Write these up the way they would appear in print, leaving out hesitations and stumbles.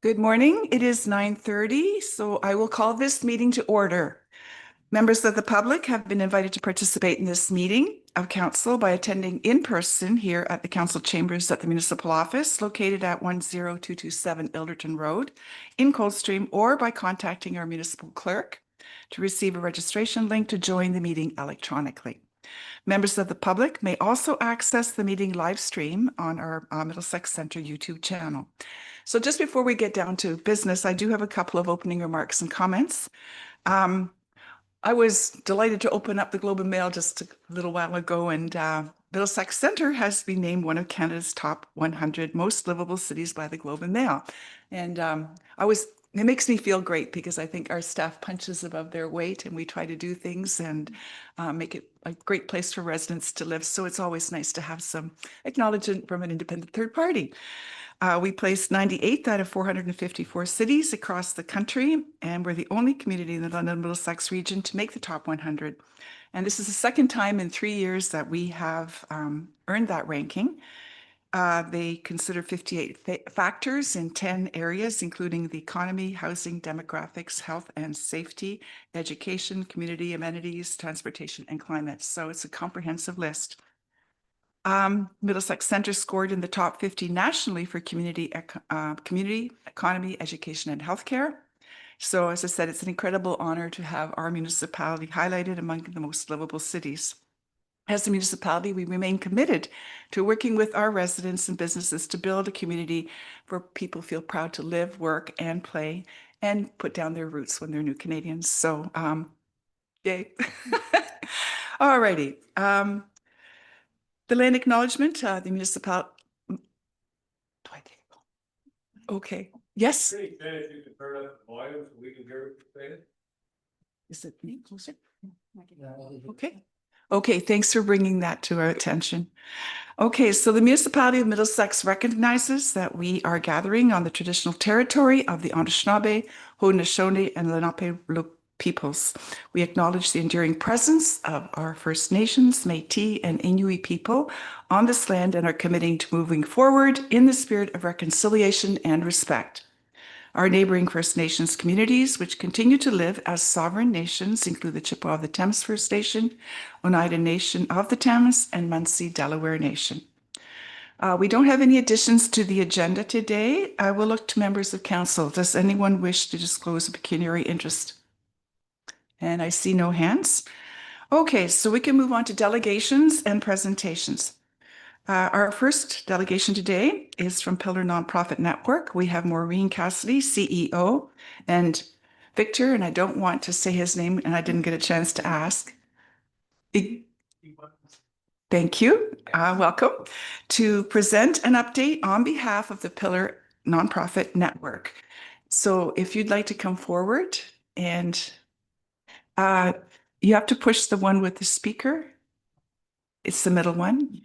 Good morning. It is 9:30, so I will call this meeting to order. Members of the public have been invited to participate in this meeting of council by attending in person here at the council chambers at the municipal office located at 10227 Ilderton Road in Coldstream, or by contacting our municipal clerk to receive a registration link to join the meeting electronically. Members of the public may also access the meeting live stream on our Middlesex Centre YouTube channel. So just before we get down to business, I do have a couple of opening remarks and comments. I was delighted to open up the Globe and Mail just a little while ago, and Middlesex Centre has been named one of Canada's top 100 most livable cities by the Globe and Mail. And it makes me feel great because I think our staff punches above their weight and we try to do things and make it a great place for residents to live. So it's always nice to have some acknowledgement from an independent third party. We placed 98th out of 454 cities across the country, and we're the only community in the London Middlesex region to make the top 100. And this is the second time in 3 years that we have earned that ranking. They consider 58 factors in 10 areas, including the economy, housing, demographics, health and safety, education, community amenities, transportation, and climate. So it's a comprehensive list. Middlesex Centre scored in the top 50 nationally for community, economy, education, and healthcare. So as I said, it's an incredible honor to have our municipality highlighted among the most livable cities. As a municipality, we remain committed to working with our residents and businesses to build a community where people feel proud to live, work, and play, and put down their roots when they're new Canadians. So, yay. All righty. The land acknowledgement, the municipal. Do I take it? Okay. Yes. Hey, Ben, if you can turn up the volume so we can hear what you're saying. Is it me closer? Okay. Okay, thanks for bringing that to our attention. Okay, so the municipality of Middlesex recognizes that we are gathering on the traditional territory of the Anishinaabe, Haudenosaunee, and Lenape peoples. We acknowledge the enduring presence of our First Nations, Métis, and Inuit people on this land and are committing to moving forward in the spirit of reconciliation and respect. Our neighboring First Nations communities, which continue to live as sovereign nations, include the Chippewa of the Thames First Nation, Oneida Nation of the Thames, and Munsee Delaware Nation. We don't have any additions to the agenda today. I will look to members of council. Does anyone wish to disclose a pecuniary interest? And I see no hands. Okay, so we can move on to delegations and presentations. Our first delegation today is from Pillar Nonprofit Network. We have Maureen Cassidy, CEO, and Victor, and I don't want to say his name, and I didn't get a chance to ask. Thank you. Welcome to present an update on behalf of the Pillar Nonprofit Network. So if you'd like to come forward, and you have to push the one with the speaker. It's the middle one.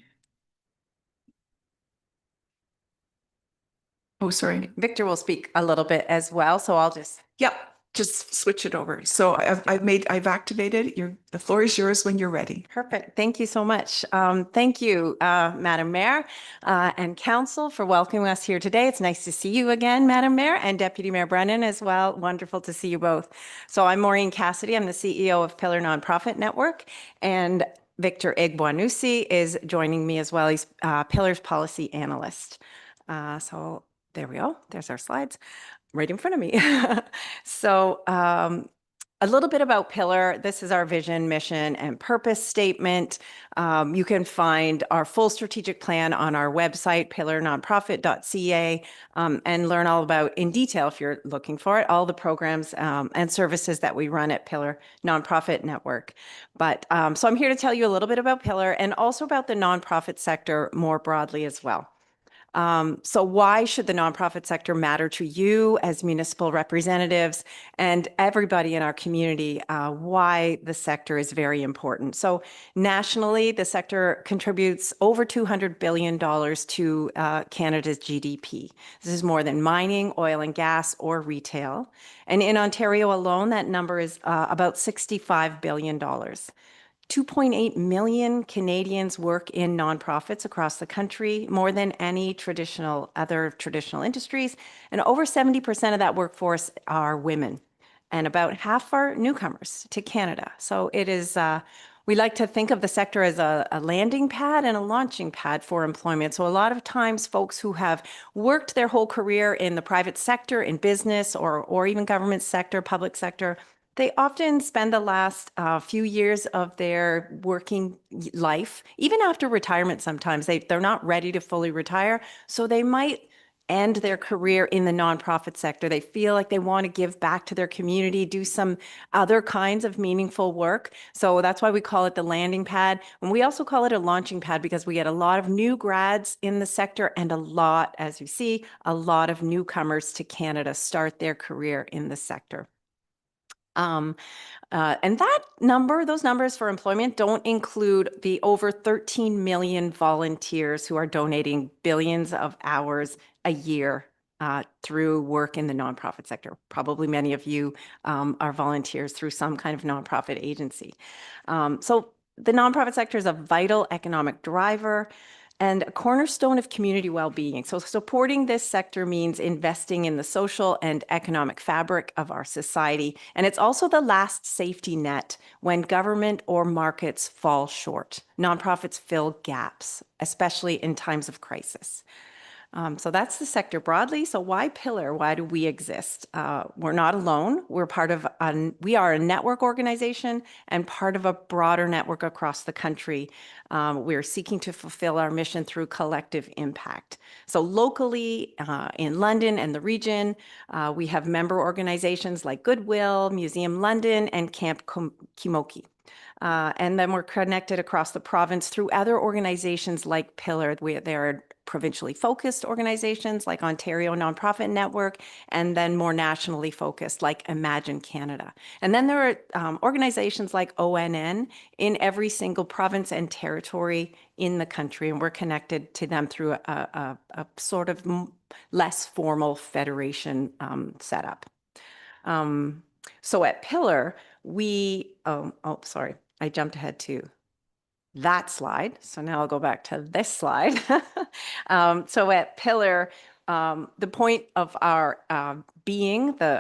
Oh, sorry. Victor will speak a little bit as well, so I'll just. Yep, just switch it over. So I've activated. The floor is yours when you're ready. Perfect. Thank you so much. Thank you, Madam Mayor and Council, for welcoming us here today. It's nice to see you again, Madam Mayor, and Deputy Mayor Brennan as well. Wonderful to see you both. So I'm Maureen Cassidy. I'm the CEO of Pillar Nonprofit Network, and Victor Egboanusi is joining me as well. He's Pillar's policy analyst. So there we go. There's our slides right in front of me. So a little bit about Pillar. This is our vision, mission, and purpose statement. You can find our full strategic plan on our website, pillarnonprofit.ca, and learn all about, in detail, if you're looking for it, all the programs and services that we run at Pillar Nonprofit Network. But so I'm here to tell you a little bit about Pillar and also about the nonprofit sector more broadly as well. So why should the nonprofit sector matter to you as municipal representatives and everybody in our community? Why the sector is very important. So nationally, the sector contributes over $200 billion to Canada's GDP. This is more than mining, oil and gas, or retail. And in Ontario alone, that number is about $65 billion. 2.8 million Canadians work in nonprofits across the country, more than any other traditional industries, and over 70% of that workforce are women, and about half are newcomers to Canada. So it is, we like to think of the sector as a landing pad and a launching pad for employment. So a lot of times folks who have worked their whole career in the private sector, in business, or even government sector, public sector, they often spend the last few years of their working life, even after retirement sometimes, they're not ready to fully retire. So they might end their career in the nonprofit sector. They feel like they want to give back to their community, do some other kinds of meaningful work. So that's why we call it the landing pad. And we also call it a launching pad because we get a lot of new grads in the sector and a lot, as you see, a lot of newcomers to Canada start their career in the sector. And those numbers for employment don't include the over 13 million volunteers who are donating billions of hours a year through work in the nonprofit sector. Probably many of you are volunteers through some kind of nonprofit agency. So the nonprofit sector is a vital economic driver and a cornerstone of community well-being. So supporting this sector means investing in the social and economic fabric of our society. And it's also the last safety net when government or markets fall short. Nonprofits fill gaps, especially in times of crisis. So that's the sector broadly. So why Pillar? Why do we exist? We're not alone. We are a network organization and part of a broader network across the country. We're seeking to fulfill our mission through collective impact. So locally in London and the region, we have member organizations like Goodwill, Museum London, and Camp Kimoki. And then we're connected across the province through other organizations like Pillar. There are provincially focused organizations like Ontario Nonprofit Network, and then more nationally focused like Imagine Canada. And then there are organizations like ONN in every single province and territory in the country, and we're connected to them through a sort of less formal federation setup. So at Pillar, sorry, I jumped ahead to that slide. So now I'll go back to this slide. So at Pillar, the point of our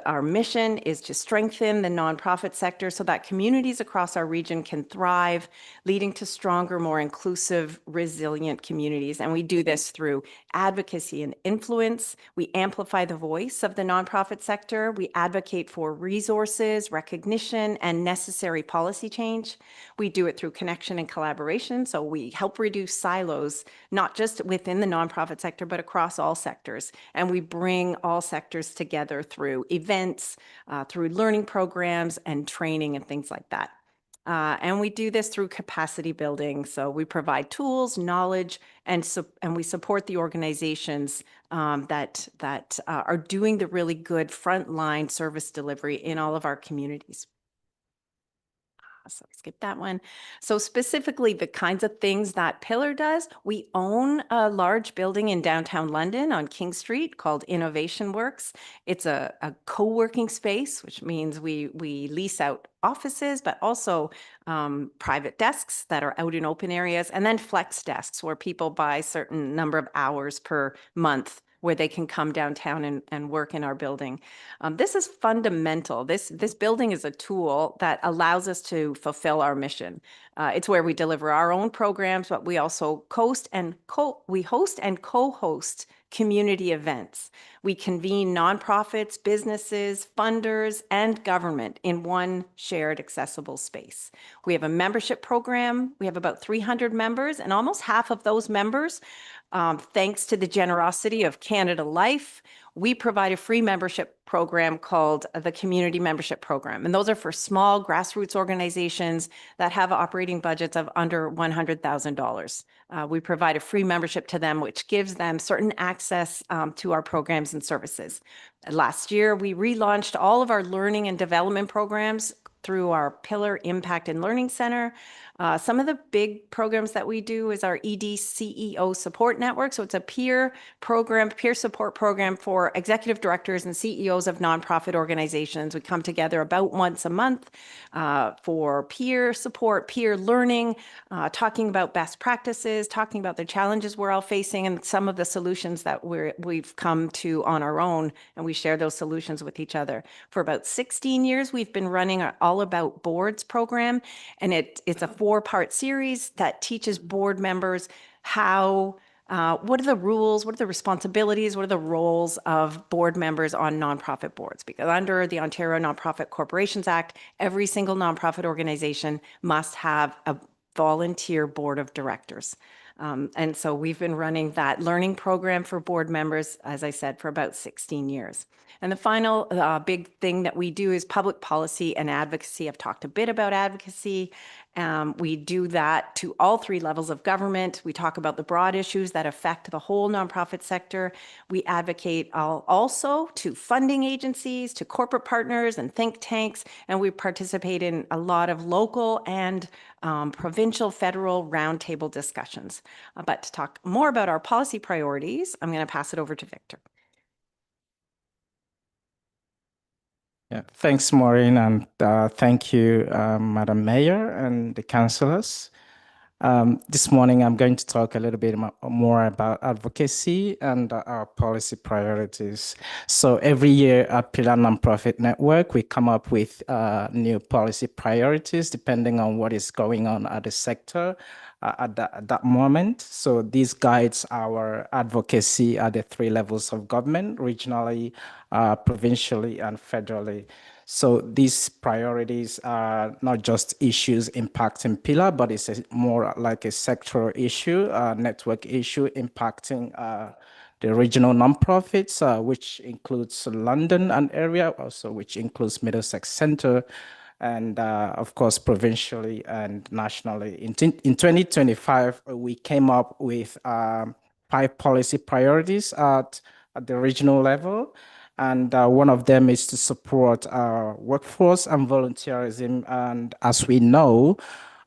our mission is to strengthen the nonprofit sector so that communities across our region can thrive, leading to stronger, more inclusive, resilient communities. And we do this through advocacy and influence. We amplify the voice of the nonprofit sector. We advocate for resources, recognition, and necessary policy change. We do it through connection and collaboration. So we help reduce silos, not just within the nonprofit sector, but across all sectors. And we bring all sectors together through events, through learning programs and training and things like that. And we do this through capacity building. So we provide tools, knowledge, and we support the organizations that are doing the really good frontline service delivery in all of our communities. So skip that one. So specifically the kinds of things that Pillar does, we own a large building in downtown London on King Street called Innovation Works. It's a co-working space, which means we lease out offices, but also private desks that are out in open areas, and then flex desks where people buy a certain number of hours per month where they can come downtown and work in our building. This is fundamental. This building is a tool that allows us to fulfill our mission. It's where we deliver our own programs, but we also host and co-host community events. We convene nonprofits, businesses, funders, and government in one shared accessible space. We have a membership program. We have about 300 members, and almost half of those members, thanks to the generosity of Canada Life, we provide a free membership program called the Community Membership Program. And those are for small grassroots organizations that have operating budgets of under $100,000. We provide a free membership to them, which gives them certain access to our programs and services. Last year, we relaunched all of our learning and development programs through our Pillar Impact and Learning Center. Some of the big programs that we do is our ED CEO Support Network. So it's a peer support program for executive directors and CEOs of nonprofit organizations. We come together about once a month for peer support, peer learning, talking about best practices, talking about the challenges we're all facing and some of the solutions that we've come to on our own, and we share those solutions with each other. For about 16 years, we've been running our All About Boards program, and it's a 4-part series that teaches board members how what are the rules, what are the responsibilities, what are the roles of board members on nonprofit boards? Because under the Ontario Nonprofit Corporations Act, every single nonprofit organization must have a volunteer board of directors. And so we've been running that learning program for board members, as I said, for about 16 years. And the final big thing that we do is public policy and advocacy. I've talked a bit about advocacy. We do that to all 3 levels of government. We talk about the broad issues that affect the whole nonprofit sector. We advocate also to funding agencies, to corporate partners and think tanks, and we participate in a lot of local and provincial, federal roundtable discussions. But to talk more about our policy priorities, I'm going to pass it over to Victor. Yeah, thanks, Maureen, and thank you, Madam Mayor and the councillors. This morning, I'm going to talk a little bit more about advocacy and our policy priorities. So every year at Pillar Nonprofit Network, we come up with new policy priorities depending on what is going on at the sector at that moment. So this guides our advocacy at the 3 levels of government, regionally, provincially, and federally. So these priorities are not just issues impacting Pillar, but it's more like a sectoral issue, network issue impacting the regional nonprofits, which includes London and area, also which includes Middlesex Centre, and of course, provincially and nationally. In 2025, we came up with 5 policy priorities at the regional level. And one of them is to support our workforce and volunteerism. And as we know,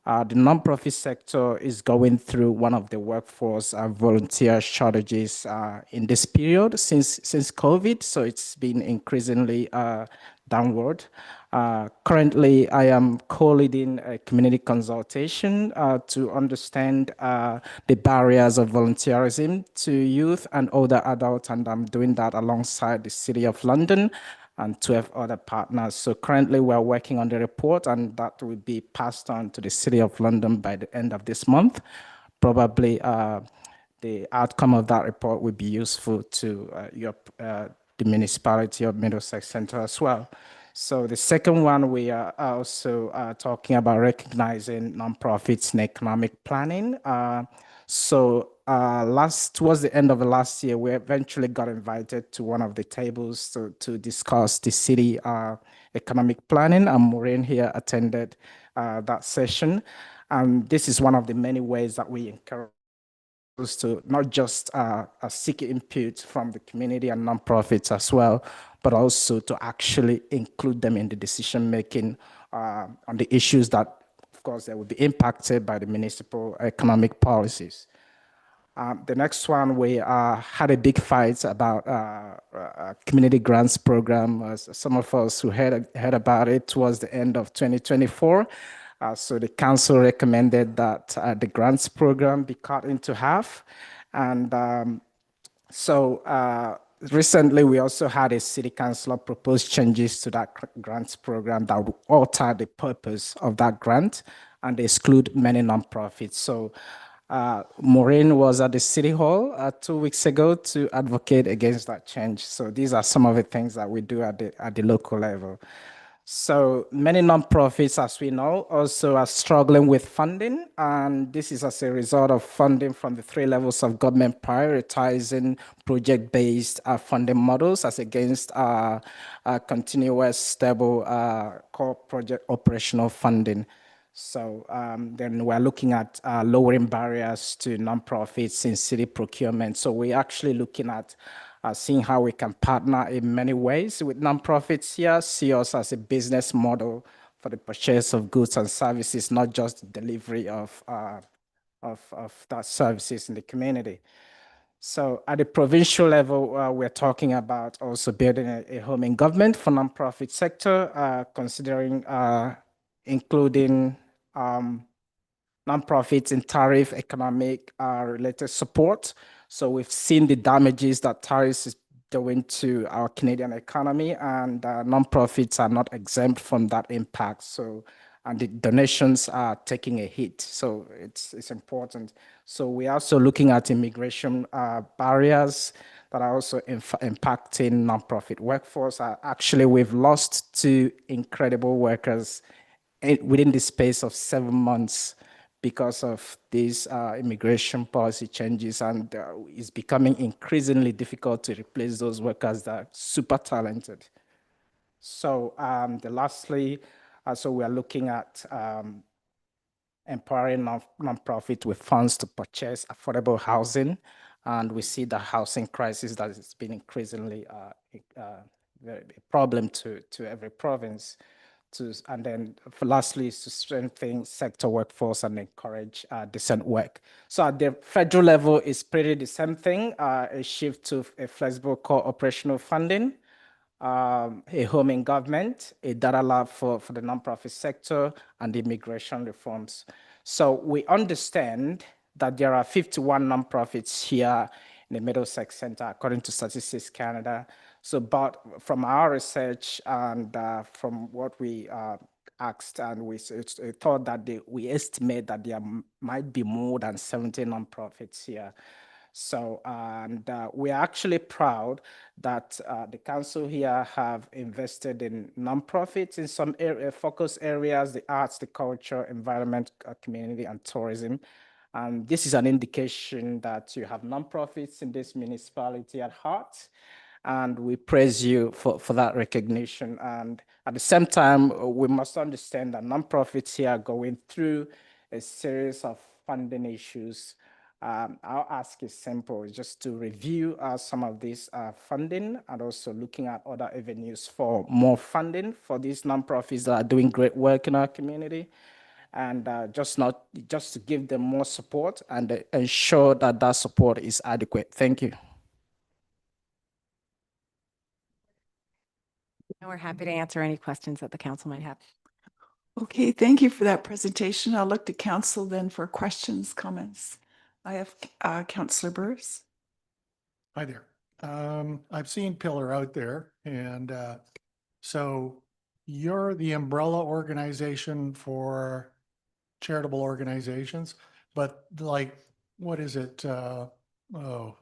the nonprofit sector is going through one of the workforce volunteer shortages in this period since COVID. So it's been increasingly downward. Currently, I am co-leading a community consultation to understand the barriers of volunteerism to youth and older adults, and I'm doing that alongside the City of London and 12 other partners. So currently, we're working on the report, and that will be passed on to the City of London by the end of this month. Probably the outcome of that report will be useful to the municipality of Middlesex Centre as well. So the second one, we are also talking about recognizing nonprofits in economic planning. Towards the end of the last year, we eventually got invited to one of the tables to discuss the city economic planning, and Maureen here attended that session. And this is one of the many ways that we encourage to not just seek input from the community and nonprofits as well, but also to actually include them in the decision making on the issues that, of course, they will be impacted by the municipal economic policies. The next one, we had a big fight about community grants program. As some of us who heard about it towards the end of 2024. So the council recommended that the grants program be cut into half. And recently, we also had a city councillor propose changes to that grants program that would alter the purpose of that grant and exclude many nonprofits. So Maureen was at the City Hall 2 weeks ago to advocate against that change. So these are some of the things that we do at the local level. So many nonprofits, as we know, also are struggling with funding, and this is as a result of funding from the 3 levels of government prioritizing project-based funding models as against continuous, stable core project operational funding. So then we're looking at lowering barriers to nonprofits in city procurement. So we're actually looking at seeing how we can partner in many ways with nonprofits here, see us as a business model for the purchase of goods and services, not just the delivery of that services in the community. So at the provincial level, we're talking about also building a home in government for nonprofit sector, considering including nonprofits in tariff economic related support. So we've seen the damages that tariffs is doing to our Canadian economy, and nonprofits are not exempt from that impact. So, and the donations are taking a hit. So it's important. So we're also looking at immigration barriers that are also impacting nonprofit workforce. Actually, we've lost two incredible workers within the space of 7 months because of these immigration policy changes, and it's becoming increasingly difficult to replace those workers that are super talented. So lastly, so we are looking at empowering nonprofit with funds to purchase affordable housing, and we see the housing crisis that has been increasingly a problem to every province. And then lastly is to strengthen sector workforce and encourage decent work. So at the federal level, it's pretty the same thing, a shift to a flexible core operational funding, a home in government, a data lab for the nonprofit sector, and immigration reforms. So we understand that there are 51 nonprofits here in the Middlesex Center, according to Statistics Canada. So, but from our research and from what we asked, and we thought that we estimate that there might be more than 70 nonprofits here. So, and we are actually proud that the council here have invested in nonprofits in some focus areas: the arts, the culture, environment, community, and tourism. And this is an indication that you have nonprofits in this municipality at heart. And we praise you for that recognition. And at the same time, we must understand that nonprofits here are going through a series of funding issues. Our ask is simple, just to review some of this funding, and also looking at other avenues for more funding for these nonprofits that are doing great work in our community, and just to give them more support and ensure that that support is adequate. Thank you. And we're happy to answer any questions that the council might have. Okay, thank you for that presentation. I'll look to council then for questions, comments. I have Councillor Burrs. Hi there. I've seen Pillar out there, and so you're the umbrella organization for charitable organizations, but like, what is it? Oh,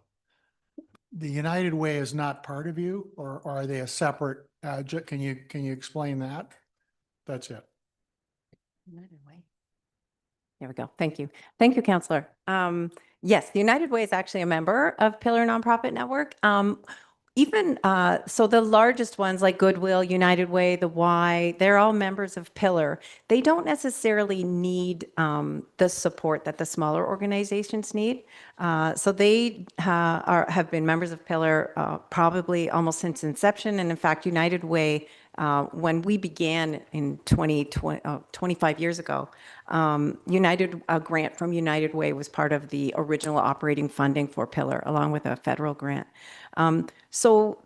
the United Way is not part of you, or are they a separate? Can you explain that? That's it. United Way. There we go. Thank you. Thank you, Councillor. Yes, the United Way is actually a member of Pillar Nonprofit Network. So the largest ones like Goodwill, United Way, the Y, they're all members of Pillar. They don't necessarily need the support that the smaller organizations need. So they have been members of Pillar probably almost since inception. And in fact, United Way, when we began in 25 years ago, a grant from United Way was part of the original operating funding for Pillar, along with a federal grant. So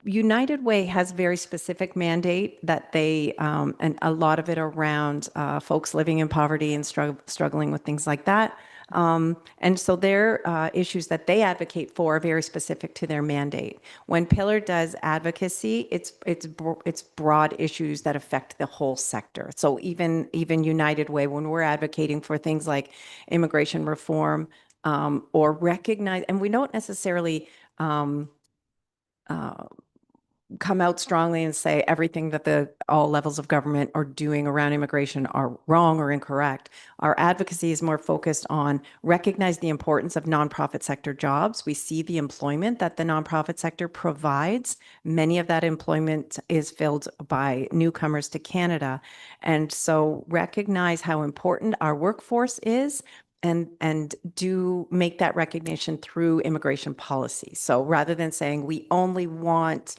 United Way has very specific mandate that they, and a lot of it around folks living in poverty and struggling with things like that. And so their issues that they advocate for are very specific to their mandate. When Pillar does advocacy, it's broad issues that affect the whole sector. So even United Way, when we're advocating for things like immigration reform, or recognize, and we don't necessarily come out strongly and say everything that all levels of government are doing around immigration are wrong or incorrect. Our advocacy is more focused on recognize the importance of nonprofit sector jobs. We see the employment that the nonprofit sector provides. Many of that employment is filled by newcomers to Canada. And so recognize how important our workforce is, and do make that recognition through immigration policy. So rather than saying we only want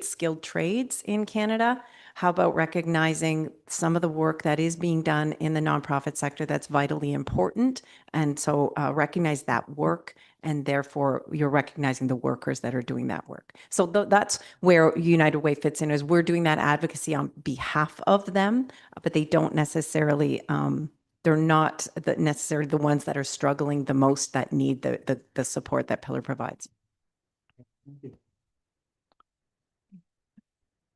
skilled trades in Canada, How about recognizing some of the work that is being done in the nonprofit sector that's vitally important? And so recognize that work, and therefore you're recognizing the workers that are doing that work. So that's where United Way fits in, is we're doing that advocacy on behalf of them, but they don't necessarily, they're not necessarily the ones that are struggling the most, that need the support that Pillar provides.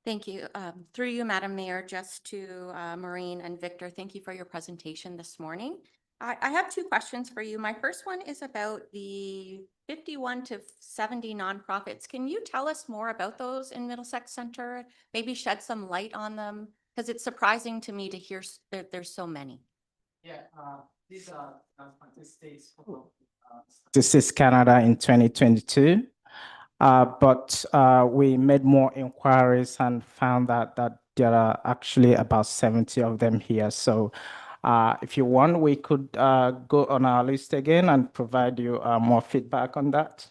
Thank you. Through you, Madam Mayor, just to Maureen and Victor, thank you for your presentation this morning. I have two questions for you. My first one is about the 51 to 70 nonprofits. Can you tell us more about those in Middlesex Center? Maybe shed some light on them? Because it's surprising to me to hear that there's so many. Yeah, these are Statistics Canada in 2022. But we made more inquiries and found that there are actually about 70 of them here. So if you want, we could go on our list again and provide you more feedback on that.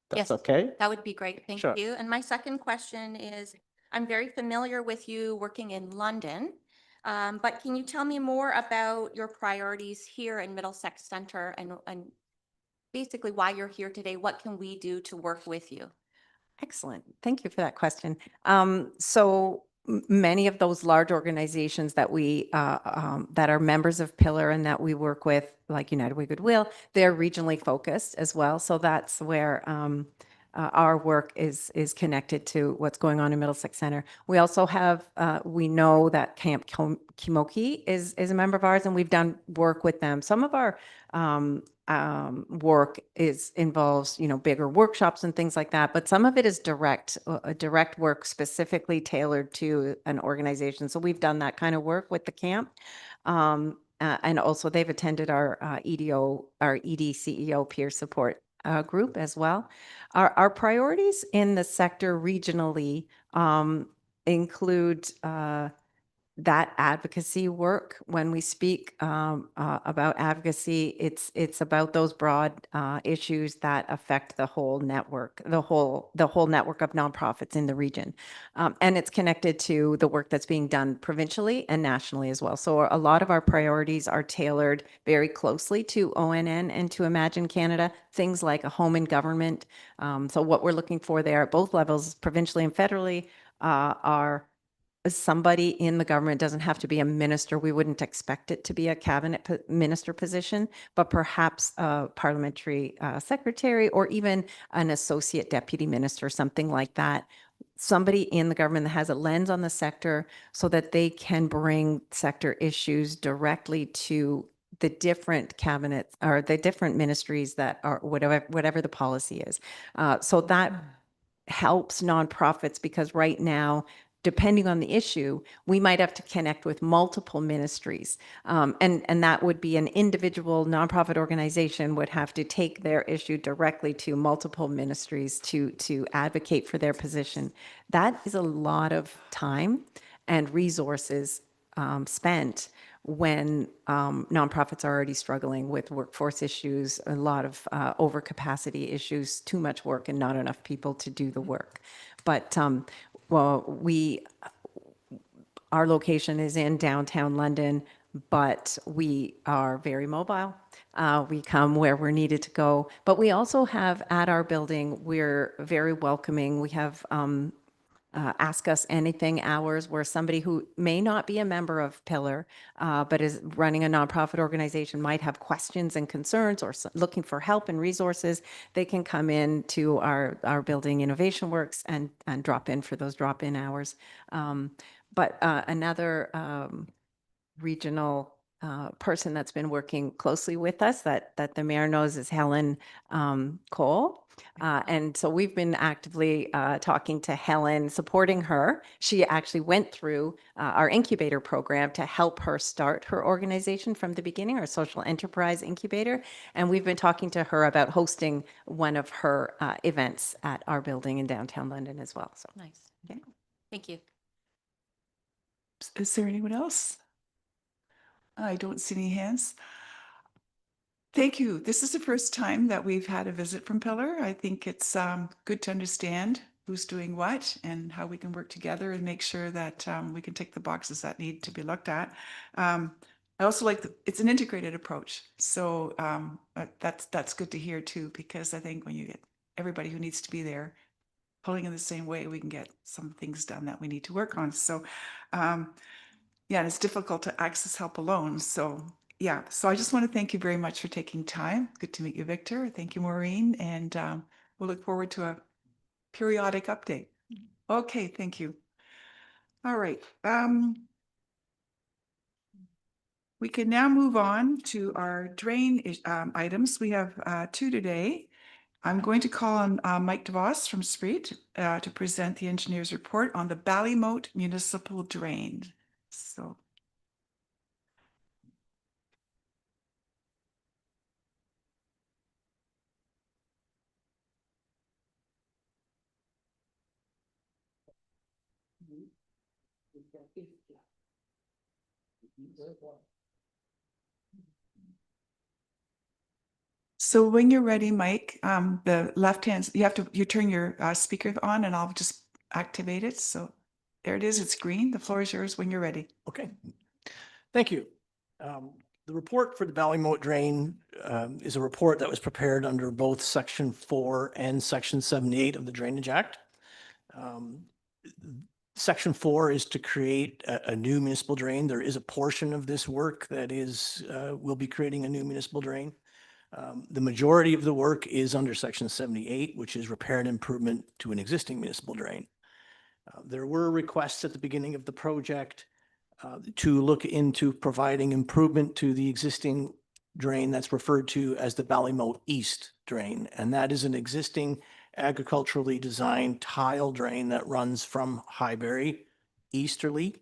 That's Yes, okay? that would be great. Thank Sure. you. And my second question is, I'm very familiar with you working in London, but can you tell me more about your priorities here in Middlesex Center and basically why you're here today? What can we do to work with you? Excellent. Thank you for that question. So many of those large organizations that we that are members of Pillar and that we work with, like United Way Goodwill, they're regionally focused as well. So that's where our work is connected to what's going on in Middlesex Center. We also have we know that Camp Kimoki is a member of ours, and we've done work with them. Some of our work involves, you know, bigger workshops and things like that, but some of it is direct work specifically tailored to an organization. So we've done that kind of work with the camp. And also they've attended our our EDCEO peer support group as well. Our priorities in the sector regionally include that advocacy work. When we speak about advocacy, it's about those broad issues that affect the whole network, the whole network of nonprofits in the region, and it's connected to the work that's being done provincially and nationally as well. So a lot of our priorities are tailored very closely to ONN and to Imagine Canada. Things like a home in government. So what we're looking for there at both levels, provincially and federally, are somebody in the government. Doesn't have to be a minister. We wouldn't expect it to be a cabinet minister position, but perhaps a parliamentary secretary or even an associate deputy minister, something like that. Somebody in the government that has a lens on the sector so that they can bring sector issues directly to the different cabinets or the different ministries that are whatever the policy is. So that helps nonprofits, because right now, depending on the issue, we might have to connect with multiple ministries. And that would be an individual nonprofit organization would have to take their issue directly to multiple ministries to advocate for their position. That is a lot of time and resources spent when nonprofits are already struggling with workforce issues, a lot of overcapacity issues, too much work and not enough people to do the work. But well, our location is in downtown London, but we are very mobile. We come where we're needed to go, but we also have at our building, we're very welcoming. We have ask us anything hours where somebody who may not be a member of Pillar, but is running a nonprofit organization, might have questions and concerns or looking for help and resources. They can come in to our building, Innovation Works, and drop in for those drop-in hours. But another regional person that's been working closely with us that the mayor knows is Helen Cole. And so we've been actively talking to Helen, supporting her. She actually went through our incubator program to help her start her organization from the beginning, our social enterprise incubator. And we've been talking to her about hosting one of her events at our building in downtown London as well. So Nice. yeah. Thank you. Is there anyone else? I don't see any hands. Thank you. This is the first time that we've had a visit from Pillar. I think it's good to understand who's doing what and how we can work together and make sure that we can tick the boxes that need to be looked at. I also like it's an integrated approach. So that's good to hear too, because I think when you get everybody who needs to be there pulling in the same way, we can get some things done that we need to work on. So yeah, and it's difficult to access help alone. So yeah, so I just want to thank you very much for taking time. Good to meet you, Victor. Thank you, Maureen. And we'll look forward to a periodic update. Okay, thank you. All right. We can now move on to our drain items. We have two today. I'm going to call on Mike DeVos from Spreet to present the engineer's report on the Ballymote Municipal Drain. So. So when you're ready, Mike, the left hand, you turn your speaker on and I'll just activate it. So there it is. It's green. The floor is yours when you're ready. Okay, thank you. The report for the Ballymote Drain is a report that was prepared under both Section 4 and Section 78 of the Drainage Act. Section 4 is to create a new municipal drain. There is a portion of this work that will be creating a new municipal drain. The majority of the work is under Section 78, which is repair and improvement to an existing municipal drain. There were requests at the beginning of the project to look into providing improvement to the existing drain that's referred to as the Ballymote East Drain. And that is an existing agriculturally designed tile drain that runs from Highbury easterly,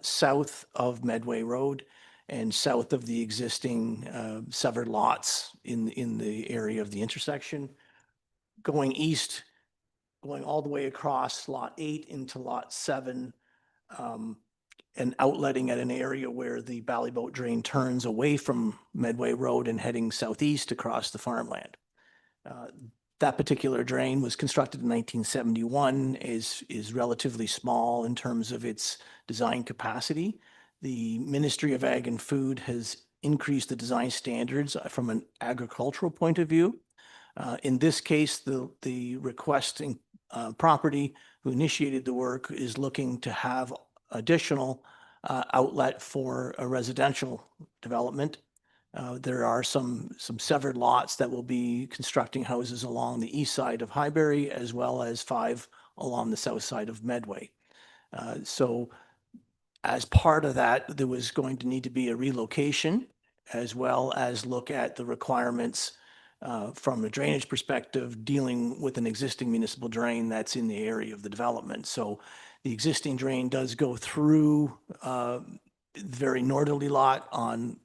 south of Medway Road and south of the existing severed lots in the area of the intersection. Going east, going all the way across Lot 8 into Lot 7, and outletting at an area where the Ballymote Drain turns away from Medway Road and heading southeast across the farmland. That particular drain was constructed in 1971, is relatively small in terms of its design capacity. The Ministry of Ag and Food has increased the design standards from an agricultural point of view. In this case, the requesting property who initiated the work is looking to have additional outlet for a residential development. There are some severed lots that will be constructing houses along the east side of Highbury, as well as 5 along the south side of Medway. So as part of that, there was going to need to be a relocation, as well as look at the requirements from a drainage perspective, dealing with an existing municipal drain that's in the area of the development. So the existing drain does go through the very northerly lot on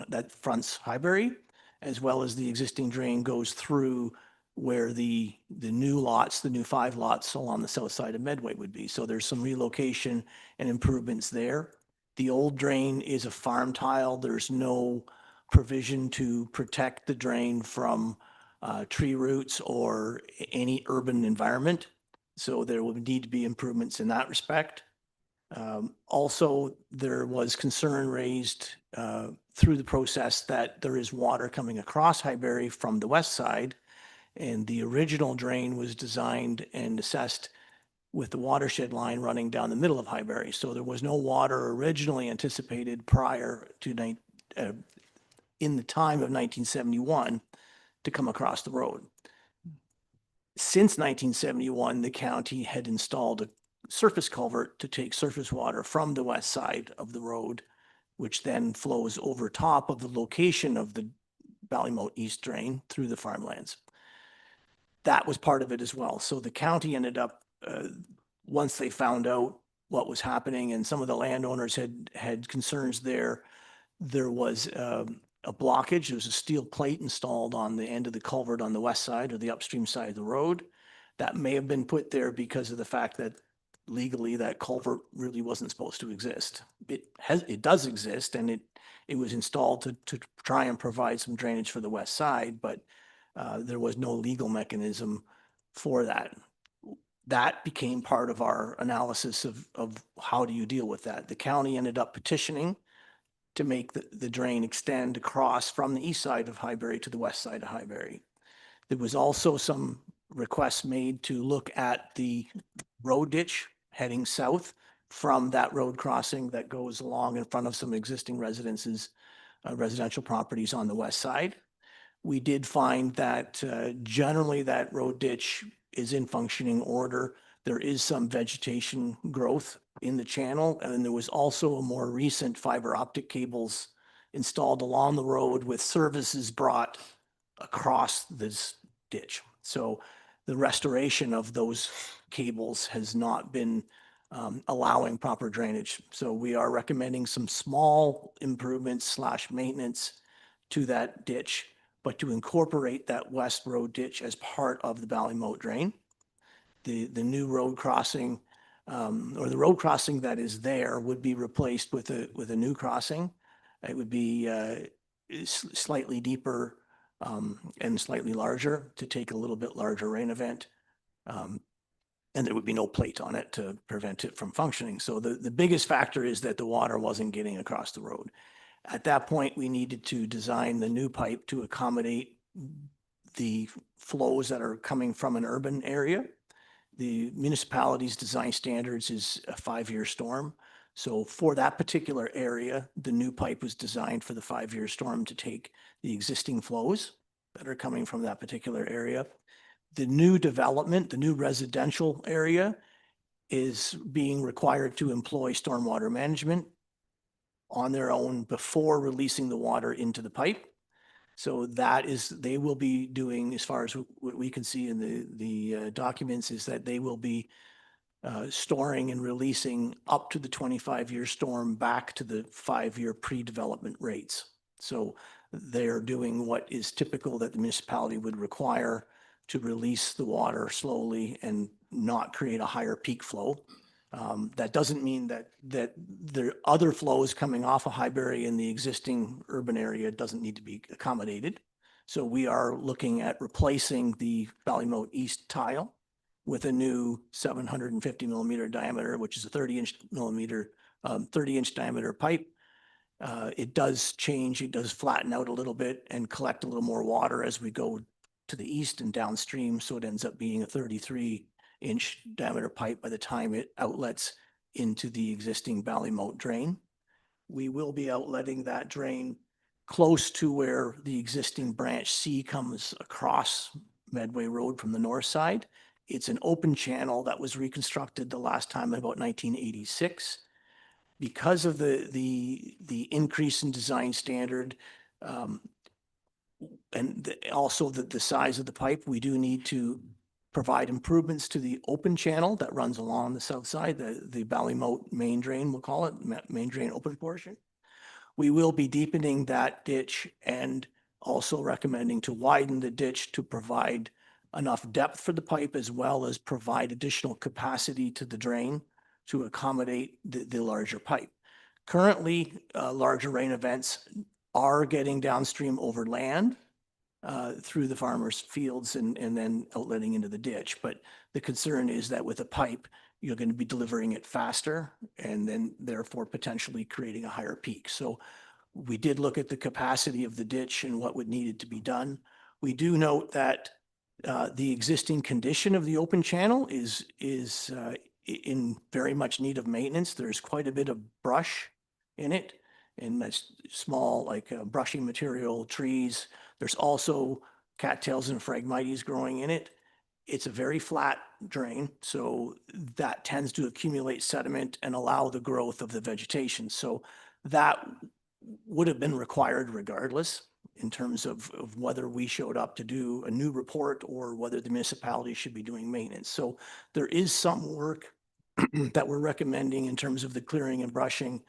that fronts Highbury, as well as the existing drain goes through where the new lots, the new 5 lots along the south side of Medway would be. So there's some relocation and improvements there. The old drain is a farm tile. There's no provision to protect the drain from tree roots or any urban environment. So there will need to be improvements in that respect. Also, there was concern raised through the process that there is water coming across Highbury from the west side, and the original drain was designed and assessed with the watershed line running down the middle of Highbury. So there was no water originally anticipated prior to in the time of 1971 to come across the road. Since 1971, the county had installed a surface culvert to take surface water from the west side of the road, which then flows over top of the location of the Ballymote East Drain through the farmlands. That was part of it as well. So the county ended up, once they found out what was happening and some of the landowners had concerns there was a blockage. There was a steel plate installed on the end of the culvert on the west side or the upstream side of the road. That may have been put there because of the fact that legally that culvert really wasn't supposed to exist. It does exist, and it was installed to try and provide some drainage for the west side, but there was no legal mechanism for that. that became part of our analysis of how do you deal with that. The county ended up petitioning to make the drain extend across from the east side of Highbury to the west side of Highbury. There was also some requests made to look at the road ditch heading south from that road crossing that goes along in front of some existing residences, residential properties on the west side. We did find that generally that road ditch is in functioning order. There is some vegetation growth in the channel, and there was also a more recent fiber optic cables installed along the road with services brought across this ditch. So the restoration of those cables has not been allowing proper drainage. So we are recommending some small improvements / maintenance to that ditch, but to incorporate that west road ditch as part of the Ballymote drain. The new road crossing or the road crossing that is there would be replaced with a new crossing. It would be slightly deeper and slightly larger to take a little bit larger rain event. And there would be no plate on it to prevent it from functioning. So the biggest factor is that the water wasn't getting across the road. At that point, we needed to design the new pipe to accommodate the flows that are coming from an urban area. The municipality's design standards is a 5-year storm. So for that particular area, the new pipe was designed for the 5-year storm to take the existing flows that are coming from that particular area. The new development, the new residential area is being required to employ stormwater management on their own before releasing the water into the pipe. So that is, they will be doing, as far as what we can see in the documents, is that they will be storing and releasing up to the 25-year storm back to the 5-year pre-development rates. So they're doing what is typical that the municipality would require to release the water slowly and not create a higher peak flow. That doesn't mean that there are other flows coming off of Highbury in the existing urban area doesn't need to be accommodated. So we are looking at replacing the Ballymote East tile with a new 750 millimeter diameter, which is a 30-inch diameter pipe. It does change, it does flatten out a little bit and collect a little more water as we go to the east and downstream. So it ends up being a 33-inch diameter pipe by the time it outlets into the existing Ballymote drain. We will be outletting that drain close to where the existing branch C comes across Medway Road from the north side. It's an open channel that was reconstructed the last time in about 1986. Because of the increase in design standard, and also the size of the pipe, we do need to provide improvements to the open channel that runs along the south side, the Ballymote main drain, we'll call it, main drain open portion. We will be deepening that ditch and also recommending to widen the ditch to provide enough depth for the pipe as well as provide additional capacity to the drain to accommodate the larger pipe. Currently, larger rain events are getting downstream over land through the farmers' fields and then outletting into the ditch. But the concern is that with a pipe, you're going to be delivering it faster and then therefore potentially creating a higher peak. So we did look at the capacity of the ditch and what would needed to be done. We do note that the existing condition of the open channel is in very much need of maintenance. There's quite a bit of brush in it, and that's small, like brushing material, trees. There's also cattails and phragmites growing in it. It's a very flat drain, so that tends to accumulate sediment and allow the growth of the vegetation. So that would have been required regardless in terms of whether we showed up to do a new report or whether the municipality should be doing maintenance. So there is some work that we're recommending in terms of the clearing and brushing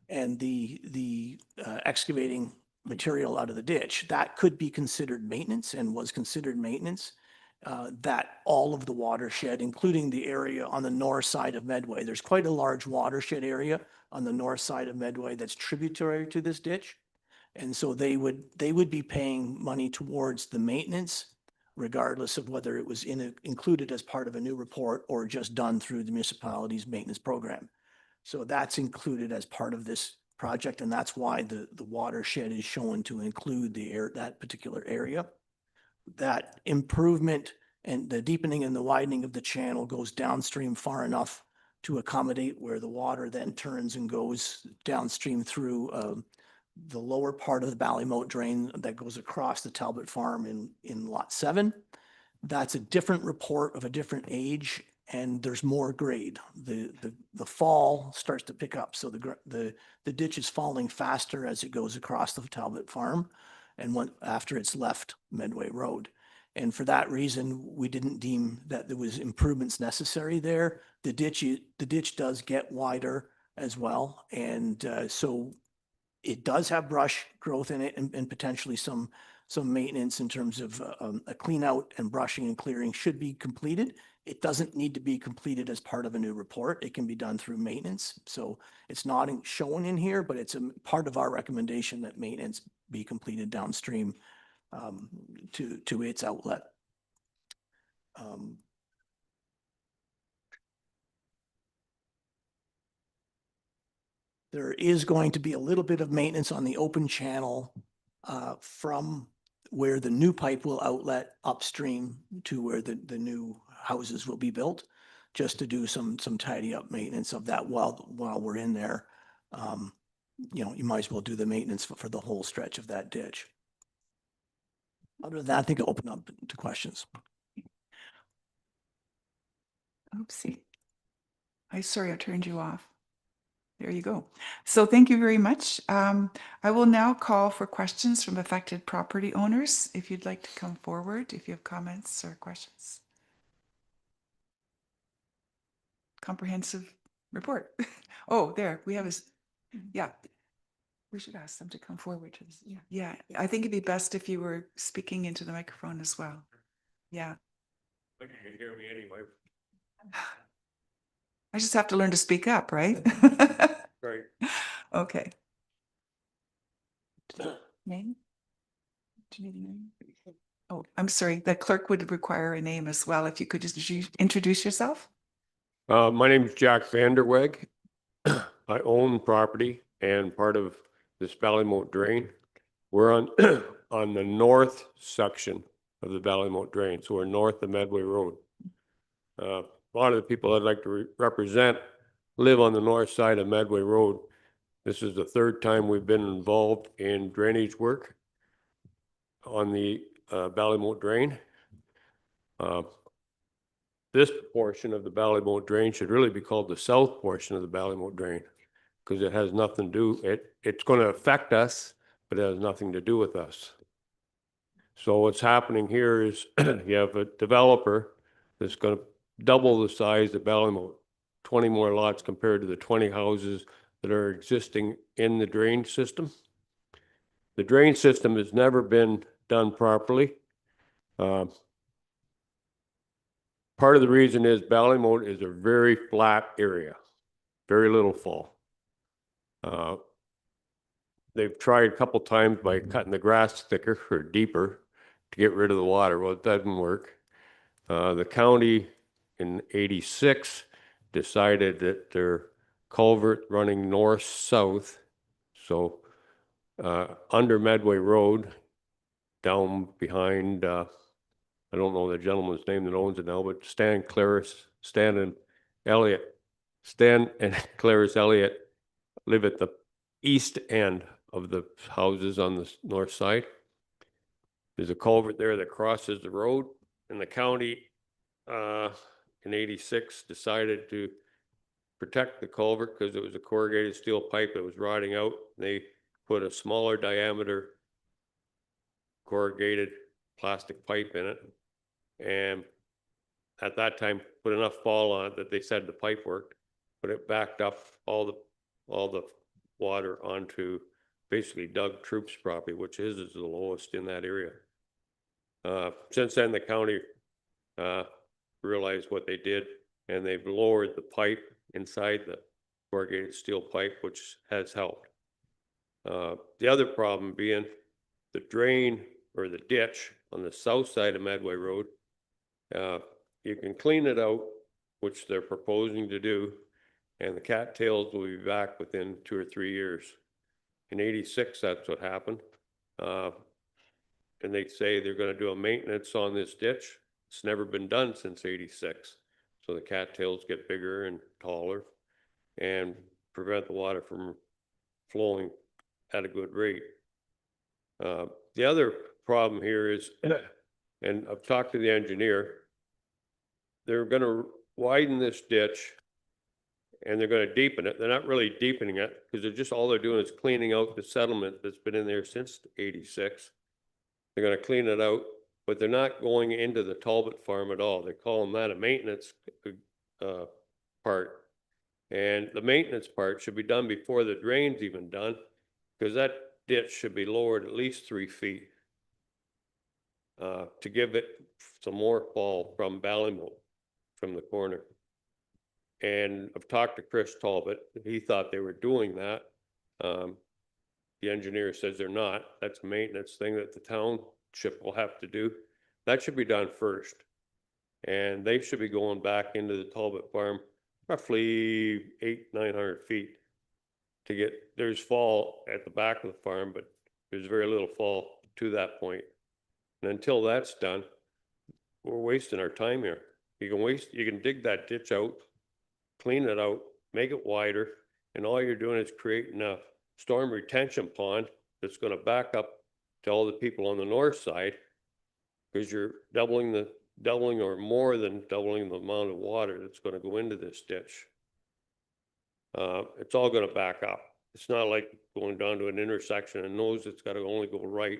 and the excavating material out of the ditch. That could be considered maintenance and was considered maintenance. That all of the watershed, including the area on the north side of Medway, there's quite a large watershed area on the north side of Medway that's tributary to this ditch. And so they would be paying money towards the maintenance regardless of whether it was included as part of a new report or just done through the municipality's maintenance program. So that's included as part of this project, and that's why the watershed is shown to include that particular area. That improvement and the deepening and the widening of the channel goes downstream far enough to accommodate where the water then turns and goes downstream through the lower part of the Ballymote drain that goes across the Talbot Farm in Lot 7. That's a different report of a different age, and there's more grade. The fall starts to pick up, so the ditch is falling faster as it goes across the Talbot Farm and after it's left Medway Road. And for that reason, we didn't deem that there was improvements necessary there. The ditch does get wider as well, and so it does have brush growth in it and potentially some maintenance in terms of a clean out and brushing and clearing should be completed. It doesn't need to be completed as part of a new report. It can be done through maintenance. So it's not shown in here, but it's a part of our recommendation that maintenance be completed downstream to its outlet. There is going to be a little bit of maintenance on the open channel from where the new pipe will outlet upstream to where the new houses will be built, just to do some tidy up maintenance of that while we're in there. You know, you might as well do the maintenance for the whole stretch of that ditch. Other than that, I think I'll open up to questions. Oopsie. Sorry, I turned you off. There you go. So thank you very much. I will now call for questions from affected property owners. If you'd like to come forward, if you have comments or questions. Comprehensive report. Oh, there, we have yeah. We should ask them to come forward to this. Yeah, I think it'd be best if you were speaking into the microphone as well. Yeah. I think you can hear me anyway. I just have to learn to speak up, right? Right. Okay. Name? Do you need a name? Oh, I'm sorry. The clerk would require a name as well. If you could just introduce yourself. My name is Jack Vanderweg. I own property and part of this Ballymote drain. We're on on the north section of the Ballymote drain, so we're north of Medway Road. A lot of the people I'd like to represent live on the north side of Medway Road. This is the third time we've been involved in drainage work on the Ballymote drain. This portion of the Ballymote drain should really be called the south portion of the Ballymote drain, because it has nothing to do, it's going to affect us, but it has nothing to do with us. So what's happening here is you have a developer that's going to double the size of Ballymote, 20 more lots compared to the 20 houses that are existing in the drain system. The drain system has never been done properly. Part of the reason is Ballymote is a very flat area, very little fall. They've tried a couple times by cutting the grass thicker or deeper to get rid of the water. Well, it doesn't work. The county in '86 decided that their culvert running north-south, so under Medway Road, down behind, I don't know the gentleman's name that owns it now, but Stan and Clarice Elliott live at the east end of the houses on the north side. There's a culvert there that crosses the road, and the county in '86 decided to protect the culvert because it was a corrugated steel pipe that was rotting out. They put a smaller diameter corrugated plastic pipe in it, and at that time put enough fall on it that they said the pipe worked, but it backed up all the water onto basically Doug Troop's property, which is the lowest in that area. Since then, the county realized what they did, and they've lowered the pipe inside the corrugated steel pipe, which has helped. The other problem being the drain or the ditch on the south side of Medway Road. You can clean it out, which they're proposing to do, and the cattails will be back within 2 or 3 years. In '86, that's what happened. And they say they're gonna do a maintenance on this ditch. It's never been done since '86. So the cattails get bigger and taller and prevent the water from flowing at a good rate. The other problem here is, and I've talked to the engineer, they're gonna widen this ditch and they're gonna deepen it. They're not really deepening it because all they're doing is cleaning out the settlement that's been in there since '86. They're gonna clean it out, but they're not going into the Talbot farm at all. They're calling that a maintenance part. And the maintenance part should be done before the drain's even done, because that ditch should be lowered at least 3 feet to give it some more fall from Ballymote, from the corner. And I've talked to Chris Talbot. He thought they were doing that. The engineer says they're not. That's a maintenance thing that the township will have to do. That should be done first. And they should be going back into the Talbot farm roughly 800-900 feet to get, there's fall at the back of the farm, but there's very little fall to that point. And until that's done, we're wasting our time here. You can dig that ditch out, clean it out, make it wider, and all you're doing is creating a storm retention pond that's gonna back up to all the people on the north side, because you're doubling or more than doubling the amount of water that's gonna go into this ditch. It's all gonna back up. It's not like going down to an intersection and knows it's gotta only go right.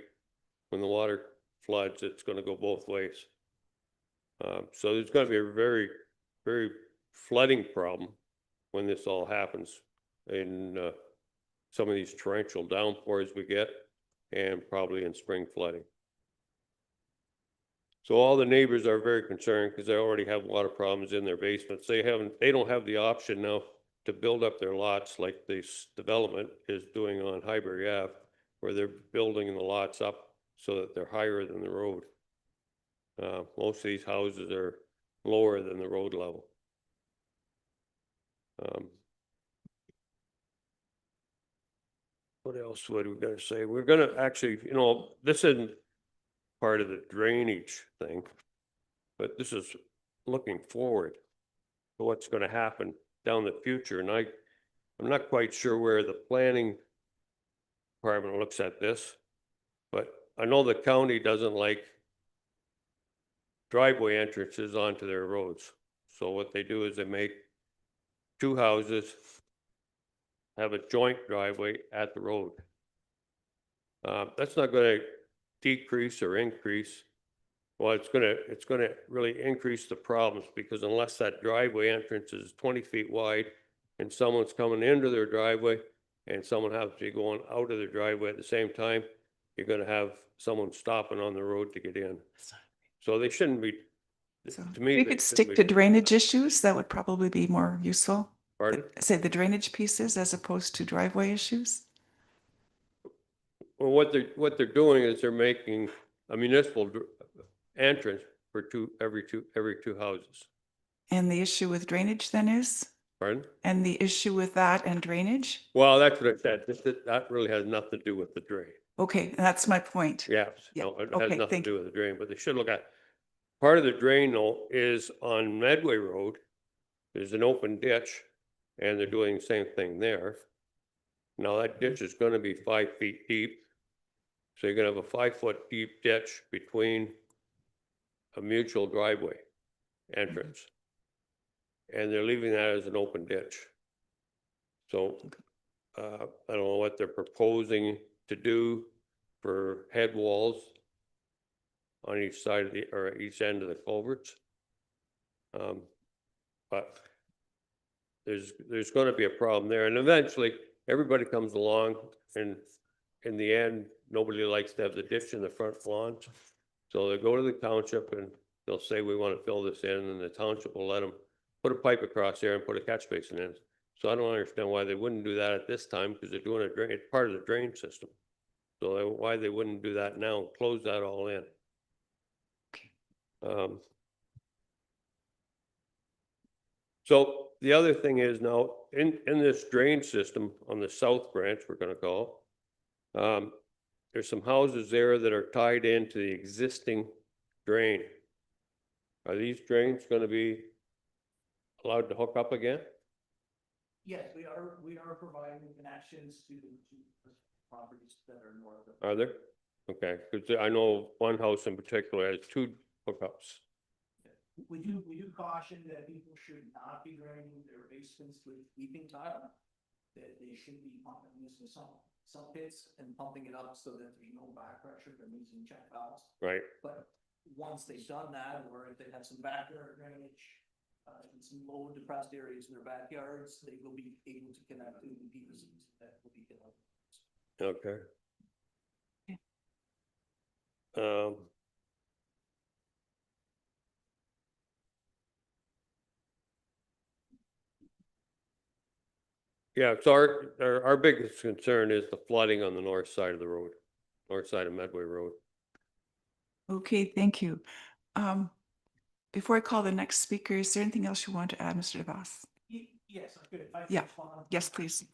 When the water floods, it's gonna go both ways. So there's gonna be a very, very flooding problem when this all happens in some of these torrential downpours we get, and probably in spring flooding. So all the neighbors are very concerned because they already have water problems in their basements. They don't have the option now to build up their lots like this development is doing on Highbury Ave, where they're building the lots up so that they're higher than the road. Most of these houses are lower than the road level. What else would we gonna say? We're gonna actually, this isn't part of the drainage thing, but this is looking forward to what's gonna happen down the future. And I'm not quite sure where the planning department looks at this, but I know the county doesn't like driveway entrances onto their roads. So what they do is they make 2 houses, have a joint driveway at the road. That's not going to decrease or increase. Well, it's going to really increase the problems, because unless that driveway entrance is 20 feet wide and someone's coming into their driveway and someone has to be going out of their driveway at the same time, you're going to have someone stopping on the road to get in. So they shouldn't be, So to me. we they could shouldn't stick be- to drainage issues. That would probably be more useful. Pardon? Say the drainage pieces as opposed to driveway issues. Well, what they're doing is they're making a municipal entrance for every two houses. And the issue with drainage then is? Pardon? And the issue with that and drainage? Well, that's what I said. That really has nothing to do with the drain. Okay, that's my point. Yes, Yeah, no, it okay, has nothing to thank do with the drain, but they should look at. Part of the drain though is on Medway Road. There's an open ditch and they're doing the same thing there. Now that ditch is gonna be 5 feet deep. So you're gonna have a 5-foot deep ditch between a mutual driveway entrance. And they're leaving that as an open ditch. So I don't know what they're proposing to do for head walls on each side of or each end of the culverts. But there's going to be a problem there, and eventually everybody comes along, and in the end, nobody likes to have the ditch in the front lawns. So they go to the township and they'll say, we want to fill this in, and the township will let them put a pipe across there and put a catch basin in. So I don't understand why they wouldn't do that at this time, because they're doing a drain, it's part of the drain system. So why they wouldn't do that now, and close that all in. So the other thing is now, in this drain system on the south branch, we're gonna call, there's some houses there that are tied into the existing drain. Are these drains gonna be allowed to hook up again? Yes, we are providing connections to properties that are north of. Are there? Okay, because I know one house in particular has 2 hookups. We do caution that people should not be draining their basements with weeping tile. That they should be pumping this in some pits and pumping it up so that there's no back pressure from using check valves. Right. But once they've done that, or if they have some backyard drainage, in some low depressed areas in their backyards, they will be able to connect to the PVCs that will be connected. Okay. Yeah, so our biggest concern is the flooding on the north side of the road, north side of Medway Road. Okay, thank you. Before I call the next speaker, is there anything else you want to add, Mr. DeVos? Yes, I could. If I could Yeah. respond. Yes, please.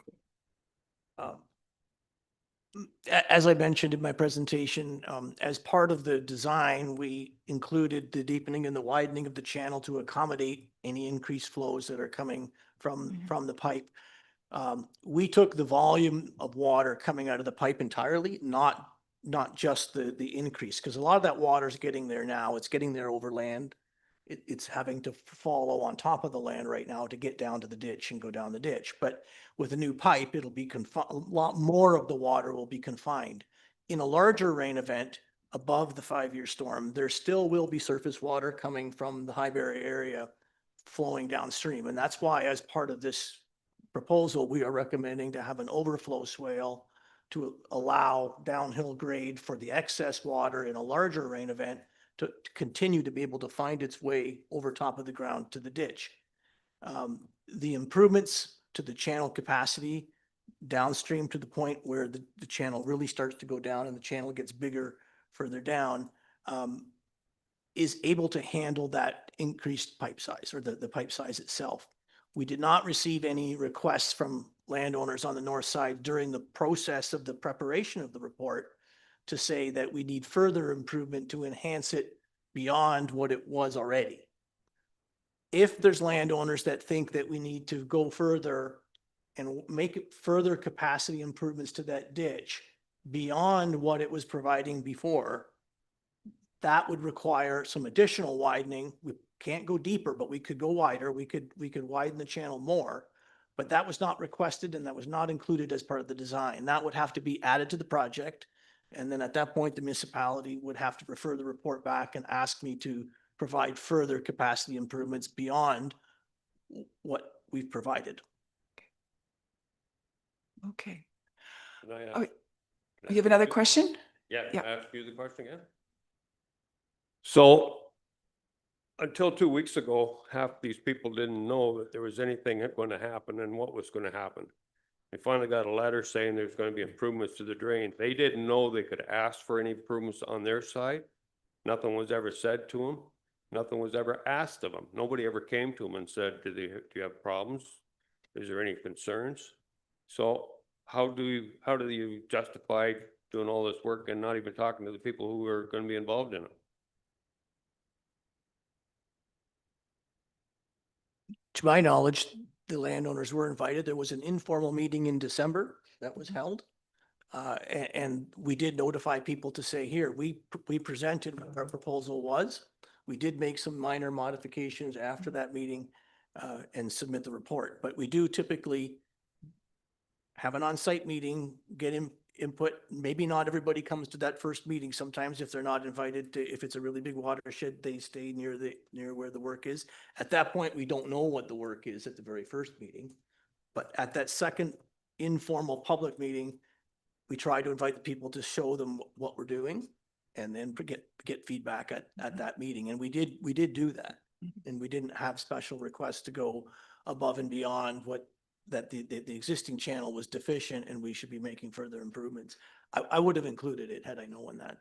As I mentioned in my presentation, as part of the design, we included the deepening and the widening of the channel to accommodate any increased flows that are coming from the pipe. We took the volume of water coming out of the pipe entirely, not just the increase, because a lot of that water is getting there now. It's getting there over land. It's having to follow on top of the land right now to get down to the ditch and go down the ditch. But with a new pipe, it'll be a lot more of the water will be confined. In a larger rain event above the 5-year storm, there still will be surface water coming from the Highbury area flowing downstream. And that's why, as part of this proposal, we are recommending to have an overflow swale to allow downhill grade for the excess water in a larger rain event to continue to be able to find its way over top of the ground to the ditch. The improvements to the channel capacity downstream to the point where the channel really starts to go down and the channel gets bigger further down, is able to handle that increased pipe size, or the pipe size itself. We did not receive any requests from landowners on the north side during the process of the preparation of the report to say that we need further improvement to enhance it beyond what it was already. If there's landowners that think that we need to go further and make further capacity improvements to that ditch beyond what it was providing before, that would require some additional widening. We can't go deeper, but we could go wider. We could widen the channel more, but that was not requested and that was not included as part of the design. That would have to be added to the project. And then at that point, the municipality would have to refer the report back and ask me to provide further capacity improvements beyond what we've provided. Okay. Can I Oh, ask- You have another question? Yeah, Yeah. can I ask you the question again? So until 2 weeks ago, half these people didn't know that there was anything going to happen and what was going to happen. They finally got a letter saying there's going to be improvements to the drain. They didn't know they could ask for any improvements on their side. Nothing was ever said to them. Nothing was ever asked of them. Nobody ever came to them and said, do you have problems? Is there any concerns? So how do you justify doing all this work and not even talking to the people who are going to be involved in it? To my knowledge, the landowners were invited. There was an informal meeting in December that was held. And we did notify people to say, here, we presented what our proposal was. We did make some minor modifications after that meeting and submit the report. But we do typically have an on-site meeting, get input. Maybe not everybody comes to that first meeting. Sometimes if they're not invited to, if it's a really big watershed, they stay near where the work is. At that point, we don't know what the work is at the very first meeting. But at that second informal public meeting, we try to invite the people to show them what we're doing and then get feedback at that meeting. And we did do that. And we didn't have special requests to go above and beyond what that the existing channel was deficient and we should be making further improvements. I would have included it had I known that.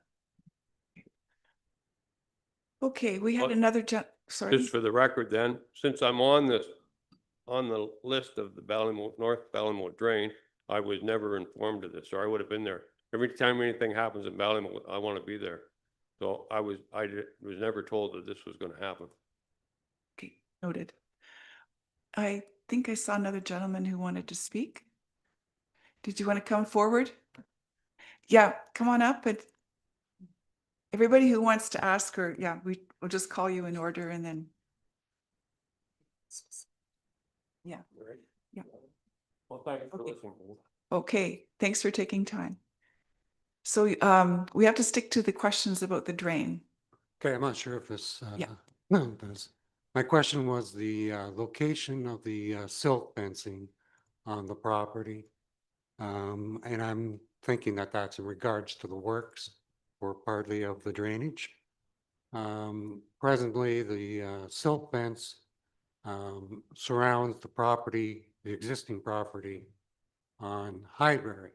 Okay, we had Well, another, sorry. Just for the record then, since I'm on this, on the list of the North Ballymore drain, I was never informed of this, or I would have been there. Every time anything happens in Ballymore, I want to be there. So I was never told that this was going to happen. Okay, noted. I think I saw another gentleman who wanted to speak. Did you want to come forward? Yeah, come on up, and everybody who wants to ask her, yeah, we'll just call you in order and then. Yeah, yeah. Well, thanks for Okay. listening. Okay, thanks for taking time. So we have to stick to the questions about the drain. Okay, I'm not sure if this, Yeah. does. My question was the location of the silt fencing on the property. And I'm thinking that that's in regards to the works or partly of the drainage. Presently, the silt fence surrounds the property, the existing property on Highbury.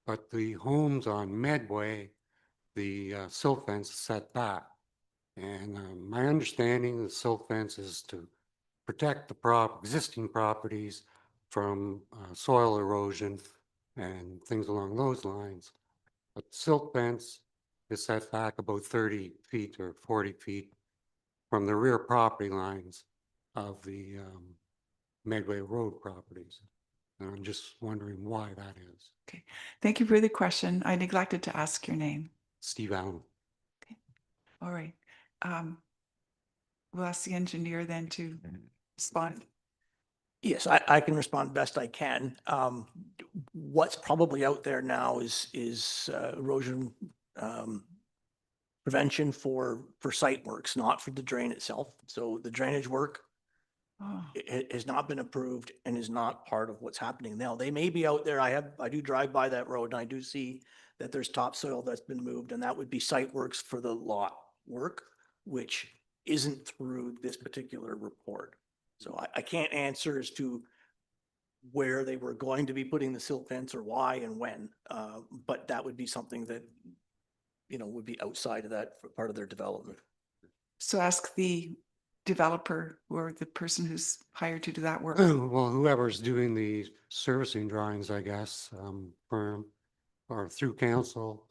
But the homes on Medway, the silt fence is set back. And my understanding, the silt fence is to protect the existing properties from soil erosion and things along those lines. But the silt fence is set back about 30 feet or 40 feet from the rear property lines of the Medway Road properties. And I'm just wondering why that is. Okay, thank you for the question. I neglected to ask your name. Steve Allen. All right. We'll ask the engineer then to respond. Yes, I can respond best I can. What's probably out there now is erosion prevention for site works, not for the drain itself. So the drainage work Oh, has not been approved and is not part of what's happening now. They may be out there. I do drive by that road and I do see that there's topsoil that's been moved, and that would be site works for the lot work, which isn't through this particular report. So I can't answer as to where they were going to be putting the silt fence or why and when, but that would be something that, you know, would be outside of that for part of their development. so ask the developer or the person who's hired to do that work. Well, whoever's doing the servicing drawings, I guess, firm or through council,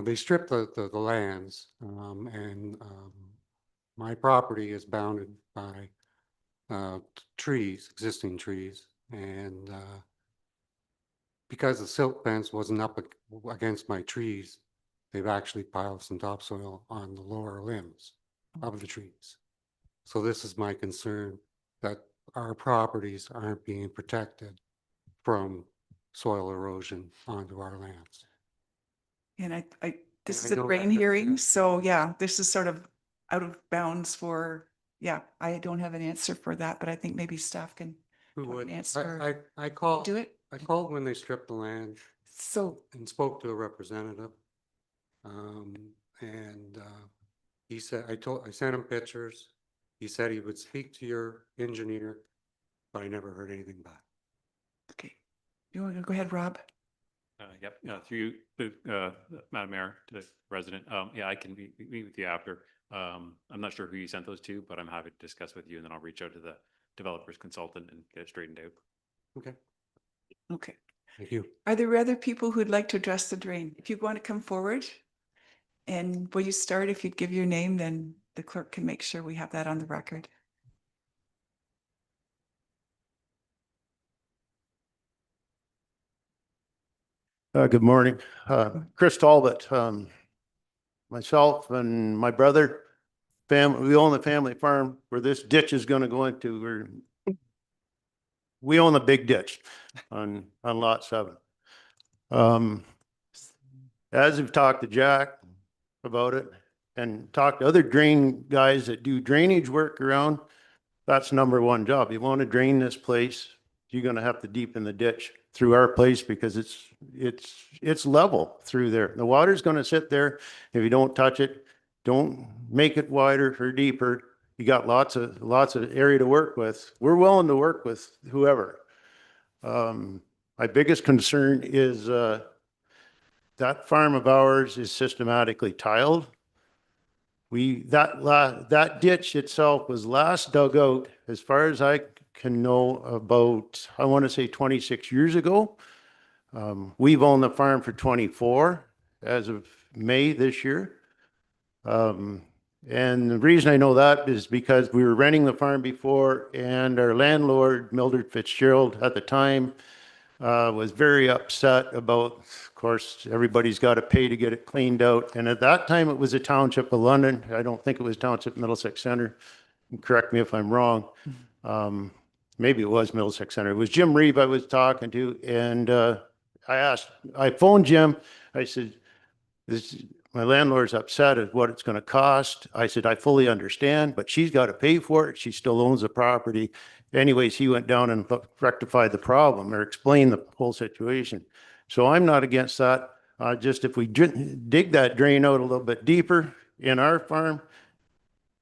they strip the lands, and my property is bounded by trees, existing trees, and because the silt fence wasn't up against my trees, they've actually piled some topsoil on the lower limbs of the trees. So this is my concern, that our properties aren't being protected from soil erosion onto our lands. And this I is a know brain that- hearing, yeah. so yeah, this is sort of out of bounds for, yeah, I don't have an answer for that, but I think maybe staff can Who Put an would, answer. I called, do it. I called when they stripped the land So, and spoke to a representative. And he said, I sent him pictures. He said he would speak to your engineer, but I never heard anything back. okay. You want to go ahead, Rob? Yep, through you, Madam Mayor, to the resident. Yeah, I can meet with you after. I'm not sure who you sent those to, but I'm happy to discuss with you, and then I'll reach out to the developer's consultant and get it straightened out. Okay, Okay. thank you. Are there other people who'd like to address the drain? If you want to come forward, and will you start, if you'd give your name, then the clerk can make sure we have that on the record. Good morning. Chris Talbot. Myself and my brother, we own the family farm where this ditch is going to go into. We own the big ditch on lot 7. As we've talked to Jack about it and talked to other drain guys that do drainage work around, that's #1 job. You want to drain this place, you're going to have to deepen the ditch through our place because it's level through there. The water's going to sit there. If you don't touch it, don't make it wider or deeper, You got lots of area to work with. We're willing to work with whoever. My biggest concern is, that farm of ours is systematically tiled. That ditch itself was last dug out, as far as I can know, about, I want to say 26 years ago. We've owned the farm for 24 as of May this year. And the reason I know that is because we were renting the farm before, and our landlord, Mildred Fitzgerald, at the time, was very upset about, of course, everybody's got to pay to get it cleaned out. And at that time, it was a township of London. I don't think it was Township Middlesex Center. Correct me if I'm wrong. Maybe it was Middlesex Center. It was Jim Reeve I was talking to, and I phoned Jim. I said, my landlord's upset at what it's going to cost. I said, I fully understand, but she's got to pay for it. She still owns the property. Anyways, he went down and rectified the problem or explained the whole situation. So I'm not against that. Just if we dig that drain out a little bit deeper in our farm,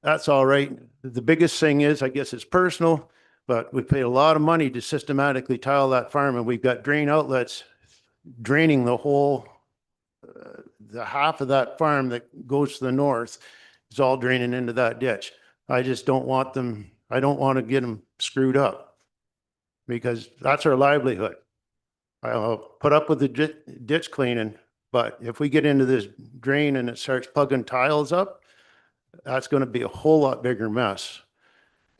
that's all right. The biggest thing is, I guess it's personal, but we paid a lot of money to systematically tile that farm, and we've got drain outlets draining the whole, the half of that farm that goes to the north is all draining into that ditch. I just don't want them, I don't want to get them screwed up, because that's our livelihood. I'll put up with the ditch cleaning, but if we get into this drain and it starts plugging tiles up, that's going to be a whole lot bigger mess.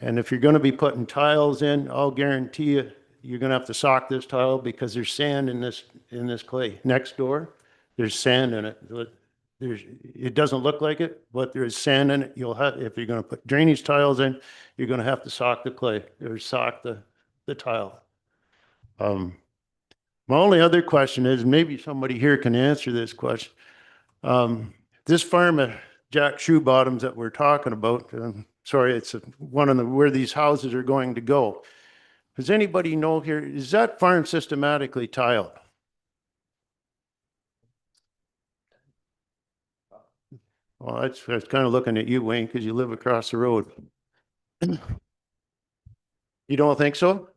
And if you're going to be putting tiles in, I'll guarantee you, you're going to have to sock this tile, because there's sand in this clay. Next door, there's sand in it. It doesn't look like it, but there's sand in it. You'll have, if you're going to put drainage tiles in, you're going to have to sock the clay or sock the tile. My only other question is, maybe somebody here can answer this question. This farm at Jack Shoe Bottoms that we're talking about, sorry, it's one of the, where these houses are going to go. Does anybody know here, is that farm systematically tiled? Well, that's kind of looking at you, Wayne, because you live across the road. You don't think so?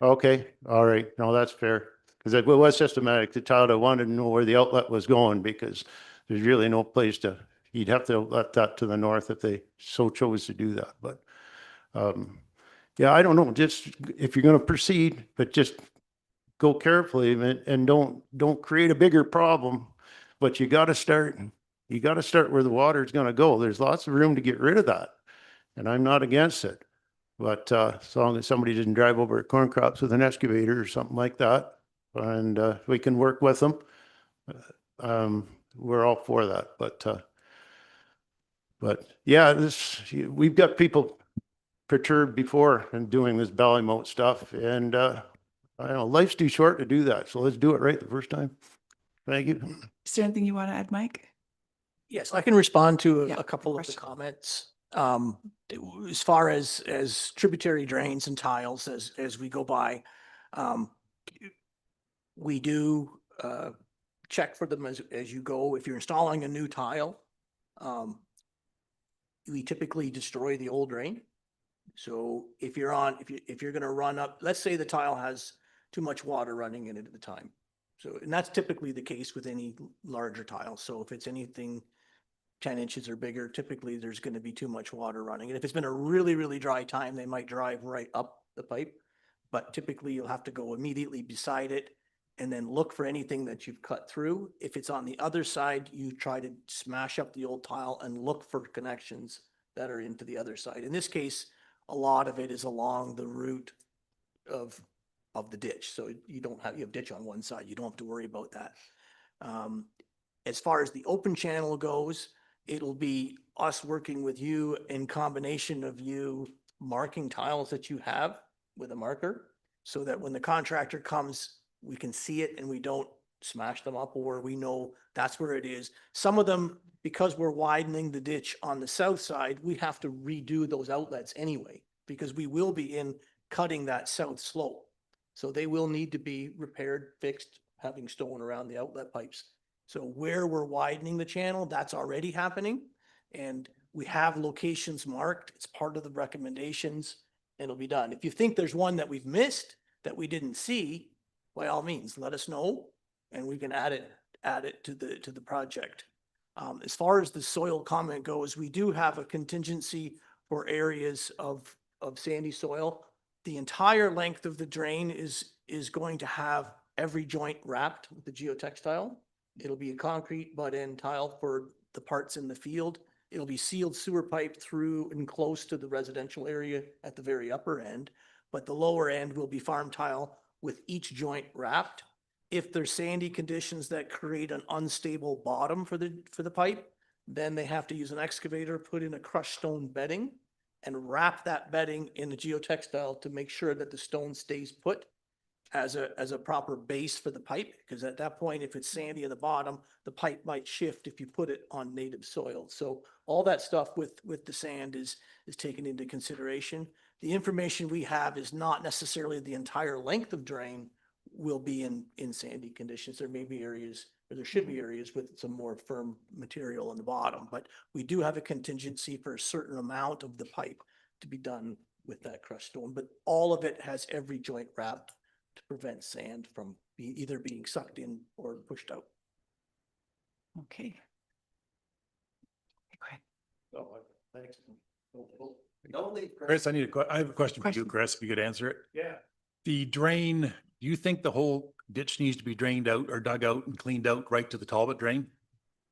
Okay, all right. No, that's fair. Because it was systematic. The tiled, I wanted to know where the outlet was going, because there's really no place to, you'd have to let that to the north if they so chose to do that. But yeah, I don't know. Just if you're going to proceed, but just go carefully and don't create a bigger problem. But you got to start where the water is going to go. There's lots of room to get rid of that, and I'm not against it. But as long as somebody doesn't drive over corn crops with an excavator or something like that, and we can work with them, we're all for that. But yeah, we've got people perturbed before in doing this Ballymote stuff, and I don't know, life's too short to do that, so let's do it right the first time. Thank you. Is there anything you want to add, Mike? Yes, I can respond to Yeah, a couple of the question. comments. As far as tributary drains and tiles as we go by, we do check for them as you go. If you're installing a new tile, we typically destroy the old drain. So if you're going to run up, let's say the tile has too much water running in it at the time. So, and that's typically the case with any larger tile. So if it's anything 10 inches or bigger, typically there's going to be too much water running. And if it's been a really, really dry time, they might drive right up the pipe. But typically you'll have to go immediately beside it and then look for anything that you've cut through. If it's on the other side, you try to smash up the old tile and look for connections that are into the other side. In this case, a lot of it is along the route of the ditch. So you have ditch on one side. You don't have to worry about that. As far as the open channel goes, it'll be us working with you in combination of you marking tiles that you have with a marker, so that when the contractor comes, we can see it and we don't smash them up, or we know that's where it is. Some of them, because we're widening the ditch on the south side, we have to redo those outlets anyway, because we will be cutting that south slope. So they will need to be repaired, fixed, having stone around the outlet pipes. So where we're widening the channel, that's already happening. And We have locations marked. It's part of the recommendations. And it'll be done. If you think there's one that we've missed that we didn't see, by all means, let us know and we can add it to the project. As far as the soil comment goes, we do have a contingency for areas of sandy soil. The entire length of the drain is going to have every joint wrapped with the geotextile. It'll be a concrete butt end tile for the parts in the field. It'll be sealed sewer pipe through and close to the residential area at the very upper end, but the lower end will be farm tile with each joint wrapped. If there's sandy conditions that create an unstable bottom for the pipe, then they have to use an excavator, put in a crushed stone bedding and wrap that bedding in the geotextile to make sure that the stone stays put as a proper base for the pipe. Because at that point, if it's sandy at the bottom, the pipe might shift if you put it on native soil. So all that stuff with the sand is taken into consideration. The information we have is not necessarily the entire length of drain will be in sandy conditions. There may be areas, or there should be areas with some more firm material on the bottom, but we do have a contingency for a certain amount of the pipe to be done with that crushed stone. But all of it has every joint wrapped to prevent sand from either being sucked in or pushed out. Okay. Go ahead. Oh, thanks. Chris, I have a question for you, Question. Chris, if you could answer it. Yeah. The drain, do you think the whole ditch needs to be drained out or dug out and cleaned out right to the Talbot drain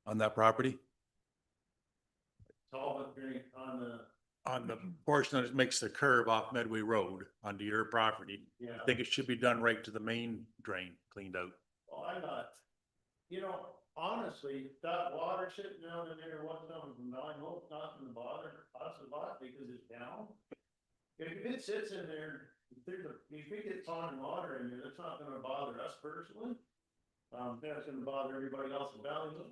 on that property? Talbot drain On the portion that makes the curve off Medway Road onto your property? yeah. I think it should be done right to the main drain, cleaned out. Well, I'm not, honestly, that water sitting down in there, what's coming from down, I hope nothing to bother us a lot because it's down. If it sits in there, if it gets on water in there, that's not gonna bother us personally. That's gonna bother everybody else in Valley.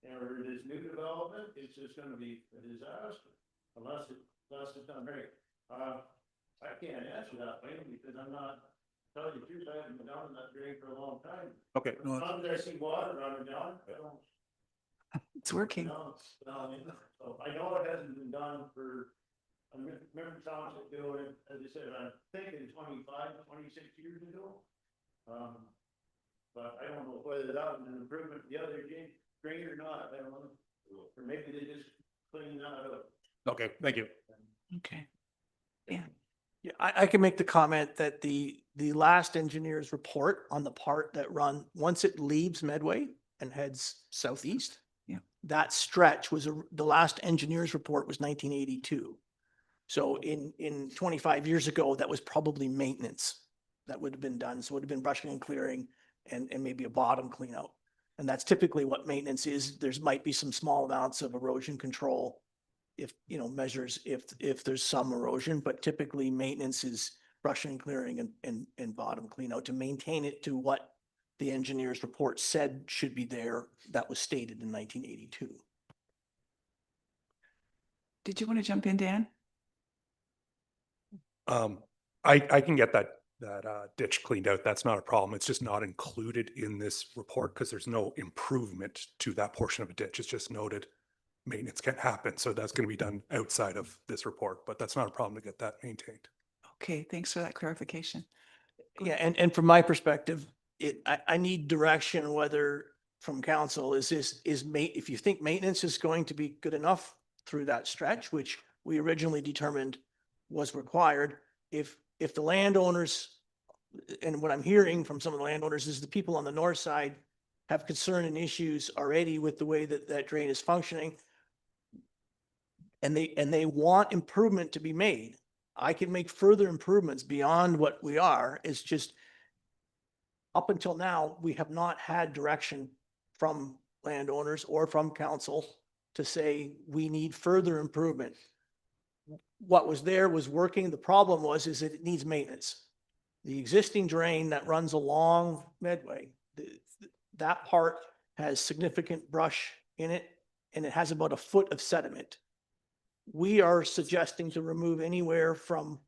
Or this new development, it's just gonna be a disaster unless it's done right. I can't answer that, Wayne, because I'm not, tell you the truth, I haven't been down in that drain for a long time. Okay. As long as I see water running down, I don't. It's working. No, so I know it hasn't been done for, I remember Township doing it, as I said, I'm thinking 25, 26 years ago. But I don't know whether that was an improvement, the other drain or not, I don't know. Or maybe they just cleaned that up. Okay, thank you. Okay. Yeah. Yeah, I can make the comment that the last engineer's report on the part that once it leaves Medway and heads southeast. Yeah. That stretch the last engineer's report was 1982. So in 25 years ago, that was probably maintenance that would have been done. So it would have been brushing and clearing and maybe a bottom clean out. And that's typically what maintenance is. There's might be some small amounts of erosion control if, measures if there's some erosion, but typically maintenance is brushing and clearing and bottom clean out to maintain it to what the engineer's report said should be there. That was stated in 1982. Did you want to jump in, Dan? I can get that ditch cleaned out. That's not a problem. It's just not included in this report because there's no improvement to that portion of a ditch. It's just noted maintenance can happen. So that's going to be done outside of this report, but that's not a problem to get that maintained. Okay, thanks for that clarification. Yeah, and from my perspective, I need direction whether from council if you think maintenance is going to be good enough through that stretch, which we originally determined was required. If the landowners, and what I'm hearing from some of the landowners is the people on the north side have concern and issues already with the way that drain is functioning. And they want improvement to be made. I can make further improvements beyond what we are. It's just up until now, we have not had direction from landowners or from council to say we need further improvement. What was there was working. The problem is that it needs maintenance. The existing drain that runs along Medway, that part has significant brush in it, and it has about a foot of sediment. We are suggesting to remove anywhere from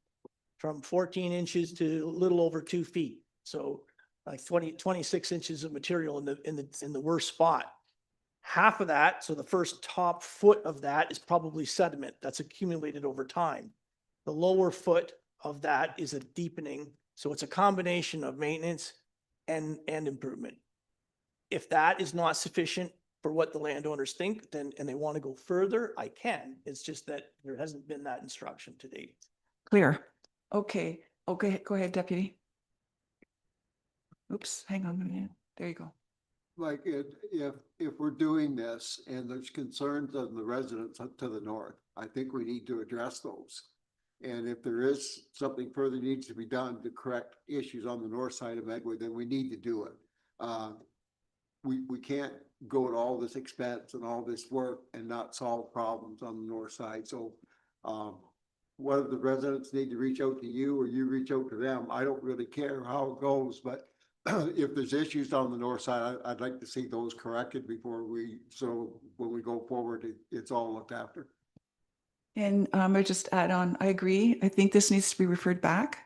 14 inches to a little over 2 feet. So like 26 inches of material in the worst spot. half of that, so the first top foot of that is probably sediment that's accumulated over time. The lower foot of that is a deepening, so it's a combination of maintenance and improvement. If that is not sufficient for what the landowners think, then, and they want to go further, I can. It's just that there hasn't been that instruction to date. Clear. Okay. Okay, go ahead, Deputy. Oops, hang on a minute. There you go. Like if we're doing this and there's concerns of the residents up to the north, I think we need to address those. And if there is something further needs to be done to correct issues on the north side of Medway, then we need to do it. We can't go to all this expense and all this work and not solve problems on the north side. So whether the residents need to reach out to you or you reach out to them, I don't really care how it goes, but if there's issues on the north side, I'd like to see those corrected before so when we go forward, it's all looked after. And I just add on, I agree. I think this needs to be referred back.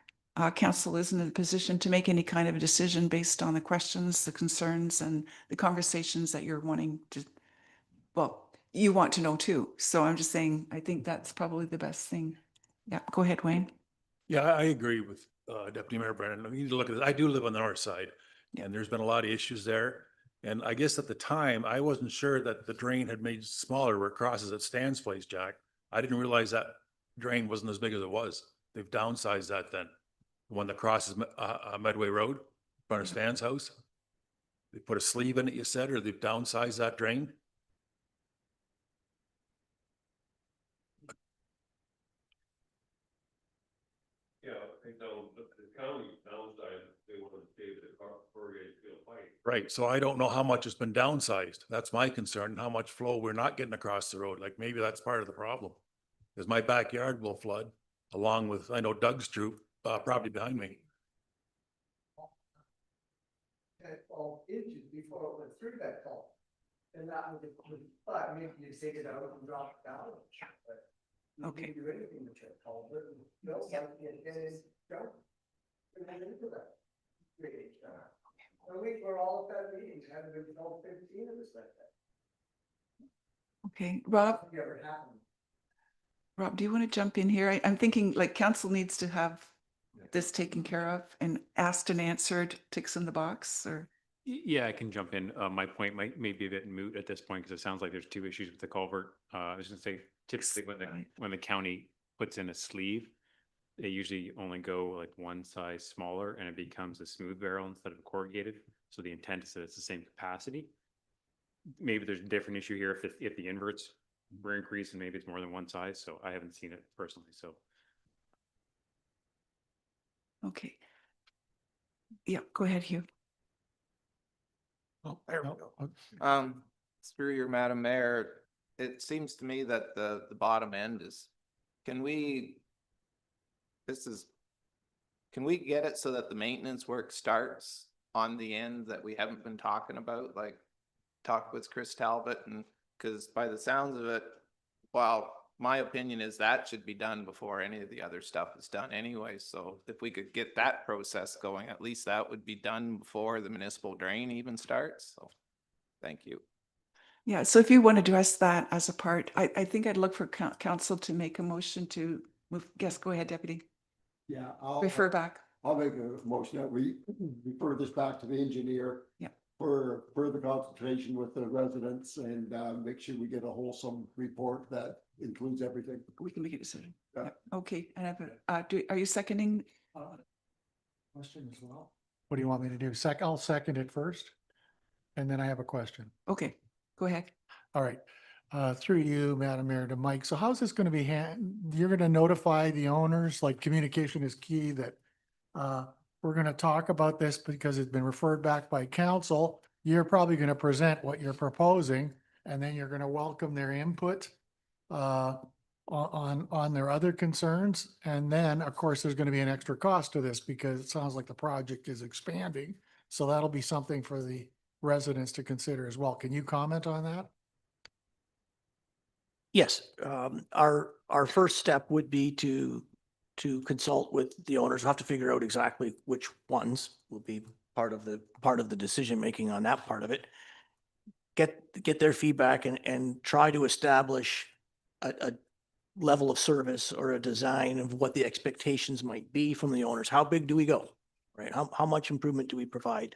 Council isn't in a position to make any kind of a decision based on the questions, the concerns, and the conversations that you're wanting to, well, you want to know too. So I'm just saying, I think that's probably the best thing. Yeah, go ahead, Wayne. Yeah, I agree with Deputy Mayor Brennan. We need to look at this. I do live on the north side and there's been a lot of issues there. And I guess at the time, I wasn't sure that the drain had made smaller where it crosses at Stan's place, Jack. I didn't realize that drain wasn't as big as it was. They've downsized that then. The one that crosses Medway Road in front of Stan's house. They put a sleeve in it, you said, or they've downsized that drain? Yeah, I think the county downside, they want to save the corrugated steel pipe. Right, so I don't know how much has been downsized. That's my concern, how much flow we're not getting across the road. Like maybe that's part of the problem. Because my backyard will flood along with, I know Doug's troop, property behind me. At 12 inches before it went through that culvert. And that would, but maybe you take it out and drop it down. But you Okay. can't do anything with your culvert. You know, and jump. And then into that. So we're all at that meeting, haven't been 12, 15 of us like that. Okay, Rob, Nothing ever happened. Rob, do you want to jump in here? I'm thinking like council needs to have this taken care of and asked and answered, ticks in the box, or? Yeah, I can jump in. My point might be a bit moot at this point because it sounds like there's two issues with the culvert. I was gonna say typically when the county puts in a sleeve, they usually only go like one size smaller and it becomes a smooth barrel instead of corrugated. So the intent is that it's the same capacity. Maybe there's a different issue here if the inverts were increased and maybe it's more than one size. So I haven't seen it personally. So Okay. Yeah, go ahead, Hugh. Oh, there we go. Through your Madam Mayor, it seems to me that the bottom end is, can we get it so that the maintenance work starts on the end that we haven't been talking about, like talk with Chris Talbot, and because by the sounds of it, well, my opinion is that should be done before any of the other stuff is done anyway. So if we could get that process going, at least that would be done before the municipal drain even starts. So thank you. Yeah, so if you want to address that as a part, I think I'd look for council to make a motion to move. Yes, go ahead, Deputy. Yeah. Refer back. I'll make a motion that we refer this back to the engineer. Yeah. For further consultation with the residents and make sure we get a wholesome report that includes everything. We can make a decision. Yeah. Yeah. Okay, and are you seconding? Question as well. What do you want me to do? I'll second it first. And then I have a question. Okay, go ahead. All right. Through you, Madam Mayor, to Mike. So how's this going to be you're going to notify the owners, like communication is key, that we're going to talk about this because it's been referred back by council. You're probably going to present what you're proposing, and then you're going to welcome their input on their other concerns. And then, of course, there's going to be an extra cost to this because it sounds like the project is expanding. So that'll be something for the residents to consider as well. Can you comment on that? Yes, our first step would be to consult with the owners. We'll have to figure out exactly which ones will be part of the decision making on that part of it. Get get their feedback and try to establish a level of service or a design of what the expectations might be from the owners. How big do we go? Right? How much improvement do we provide?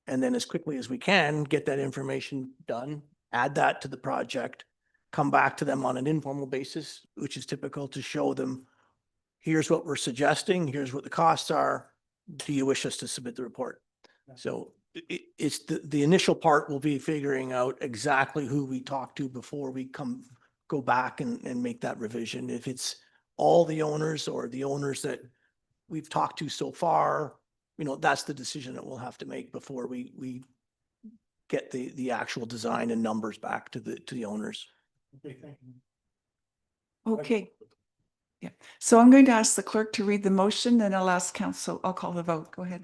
And then as quickly as we can, get that information done, add that to the project, come back to them on an informal basis, which is typical, to show them, here's what we're suggesting, here's what the costs are. Do you wish us to submit the report? So it's the initial part will be figuring out exactly who we talk to before we go back and make that revision. If it's all the owners or the owners that we've talked to so far, that's the decision that we'll have to make before we get the actual design and numbers back to the owners. Okay, thank you. Okay. Yeah. So I'm going to ask the clerk to read the motion, then I'll ask council, I'll call the vote. Go ahead.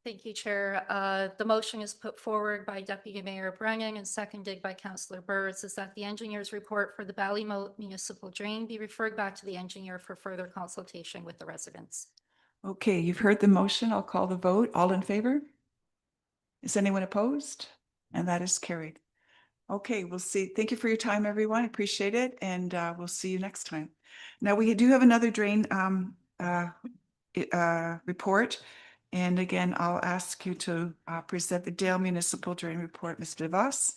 Thank you, Chair. The motion is put forward by Deputy Mayor Brennan and seconded by Councillor Burrs, is that the engineer's report for the Ballymote Municipal Drain be referred back to the engineer for further consultation with the residents. Okay, you've heard the motion. I'll call the vote. All in favor? Is anyone opposed? And that is carried. Okay, we'll see. Thank you for your time, everyone. Appreciate it. And we'll see you next time. Now, we do have another drain report. And again, I'll ask you to present the Dale Municipal Drain Report, Mr. DeVos.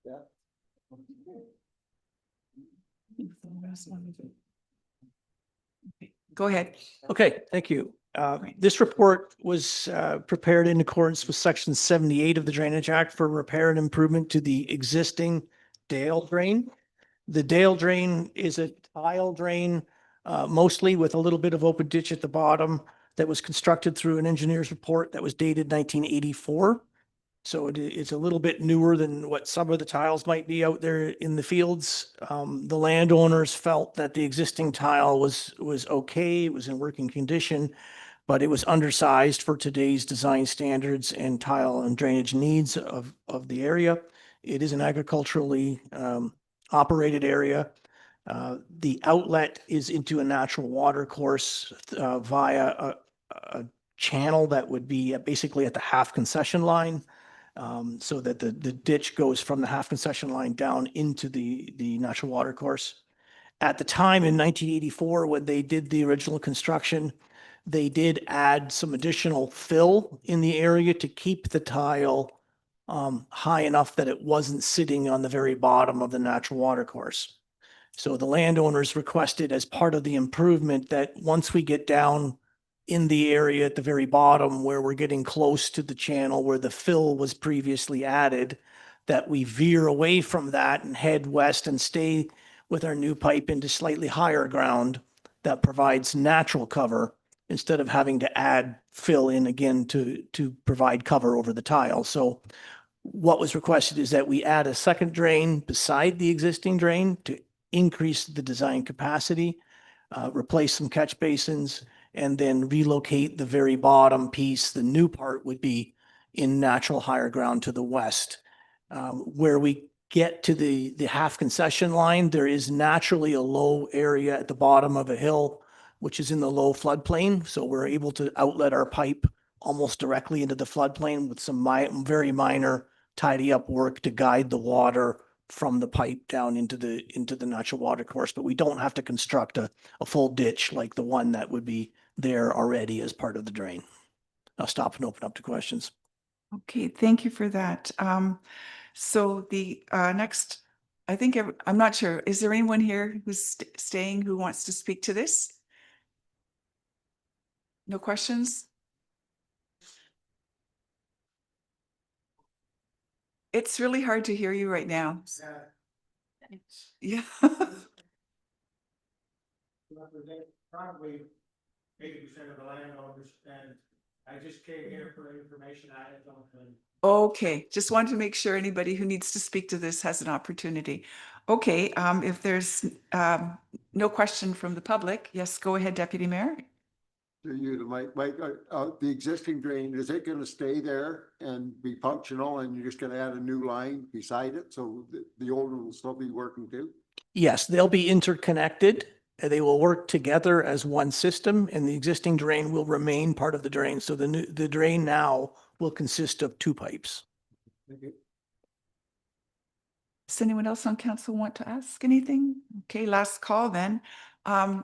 Yeah. Go ahead. Okay, thank you. This report was prepared in accordance with Section 78 of the Drainage Act for repair and improvement to the existing Dale drain. The Dale drain is a tile drain, mostly with a little bit of open ditch at the bottom, that was constructed through an engineer's report that was dated 1984. So it's a little bit newer than what some of the tiles might be out there in the fields. The landowners felt that the existing tile was okay, it was in working condition, but it was undersized for today's design standards and tile and drainage needs of the area. It is an agriculturally operated area. The outlet is into a natural water course via a channel that would be basically at the half concession line. So that the ditch goes from the half concession line down into the natural water course. At the time in 1984, when they did the original construction, they did add some additional fill in the area to keep the tile high enough that it wasn't sitting on the very bottom of the natural water course. So the landowners requested, as part of the improvement, that once we get down in the area at the very bottom where we're getting close to the channel where the fill was previously added, that we veer away from that and head west and stay with our new pipe into slightly higher ground that provides natural cover instead of having to add fill in again to provide cover over the tile. So what was requested is that we add a second drain beside the existing drain to increase the design capacity, replace some catch basins, and then relocate the very bottom piece. The new part would be in natural higher ground to the west. Where we get to the half concession line, there is naturally a low area at the bottom of a hill, which is in the low floodplain. So we're able to outlet our pipe almost directly into the floodplain with some very minor tidy up work to guide the water from the pipe down into the natural water course. But we don't have to construct a full ditch like the one that would be there already as part of the drain. I'll stop and open up to questions. Okay, thank you for that. So the next, I think, I'm not sure, is there anyone here who's staying who wants to speak to this? No questions? It's really hard to hear you right now. Yeah. Probably 80% of the landowners, and I just came here for information. I don't know. Okay, just wanted to make sure anybody who needs to speak to this has an opportunity. Okay, if there's no question from the public, yes, go ahead, Deputy Mayor. Do you, Mike, the existing drain, is it gonna stay there and be functional and you're just gonna add a new line beside it? So the old one will still be working too? Yes, they'll be interconnected. They will work together as one system, and the existing drain will remain part of the drain. So the drain now will consist of two pipes. Does anyone else on council want to ask anything? Okay, last call then.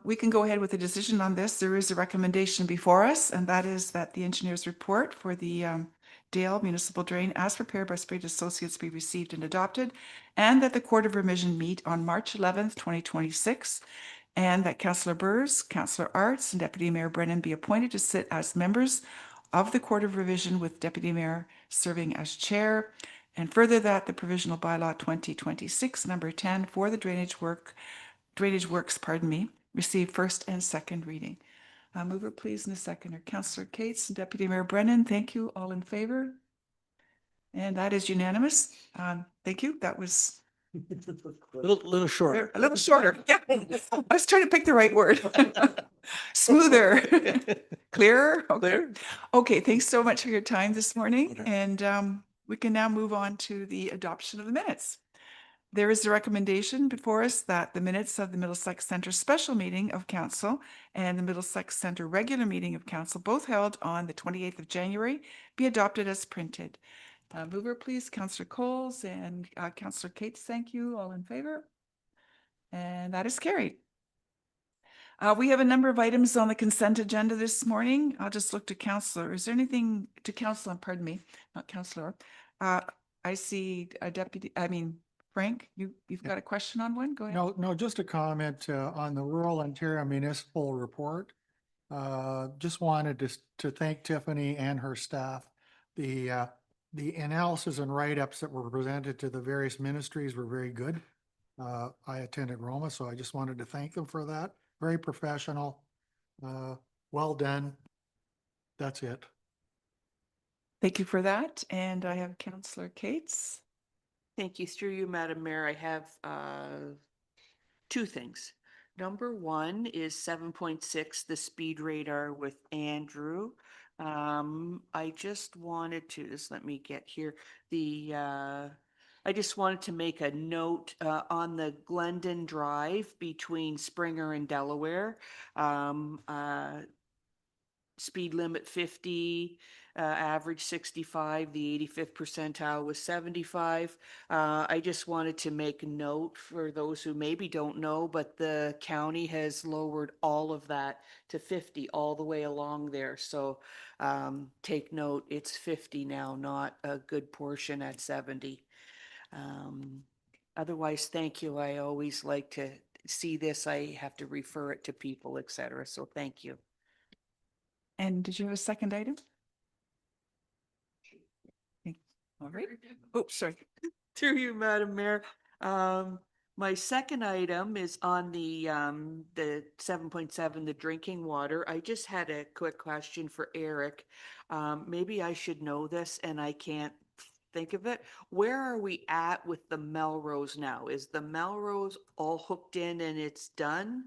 We can go ahead with a decision on this. There is a recommendation before us, and that is that the engineer's report for the Dale Municipal Drain as prepared by Spade Associates be received and adopted, and that the Court of Revision meet on March 11th, 2026, and that Councillor Burrs, Councillor Arts, and Deputy Mayor Brennan be appointed to sit as members of the Court of Revision with Deputy Mayor serving as chair. And further that the provisional bylaw 2026, number 10 for the drainage works, receive first and second reading. Mover please, and a seconder. Councillor Cates and Deputy Mayor Brennan, thank you. All in favor? And that is unanimous. Thank you. That was Little shorter. a little shorter. Yeah. I was trying to pick the right word. Smoother. Clearer? Okay. Clear? Okay, thanks so much for your time this morning. Okay. And we can now move on to the adoption of the minutes. There is a recommendation before us that the minutes of the Middlesex Centre special meeting of council and the Middlesex Centre regular meeting of council, both held on the 28th of January, be adopted as printed. Mover, please, Councillor Coles and Councillor Cates, thank you. All in favor? And that is carried. We have a number of items on the consent agenda this morning. I'll just look to Councillor. Is there anything to Councillor, pardon me, not Councillor. I see a deputy, Frank, you've got a question on one? Go ahead. No, just a comment on the Rural Ontario Municipal Report. Just wanted to thank Tiffany and her staff. The analysis and write-ups that were presented to the various ministries were very good. I attended Roma, so I just wanted to thank them for that. Very professional. Well done. That's it. Thank you for that. And I have Councillor Cates. Thank you. Through you, Madam Mayor, I have two things. Number one is 7.6, the speed radar with Andrew. I just wanted to, just let me get here, I just wanted to make a note on the Glendon Drive between Springer and Delaware. Speed limit 50, average 65, the 85th percentile was 75. I just wanted to make a note for those who maybe don't know, but the county has lowered all of that to 50 all the way along there. So take note, it's 50 now, not a good portion at 70. Otherwise, thank you. I always like to see this. I have to refer it to people, etc. So thank you. And did you have a second item? All right. Oh, sorry. Through you, Madam Mayor. My second item is on the 7.7, the drinking water. I just had a quick question for Eric. Maybe I should know this and I can't think of it. Where are we at with the Melrose now? Is the Melrose all hooked in and it's done?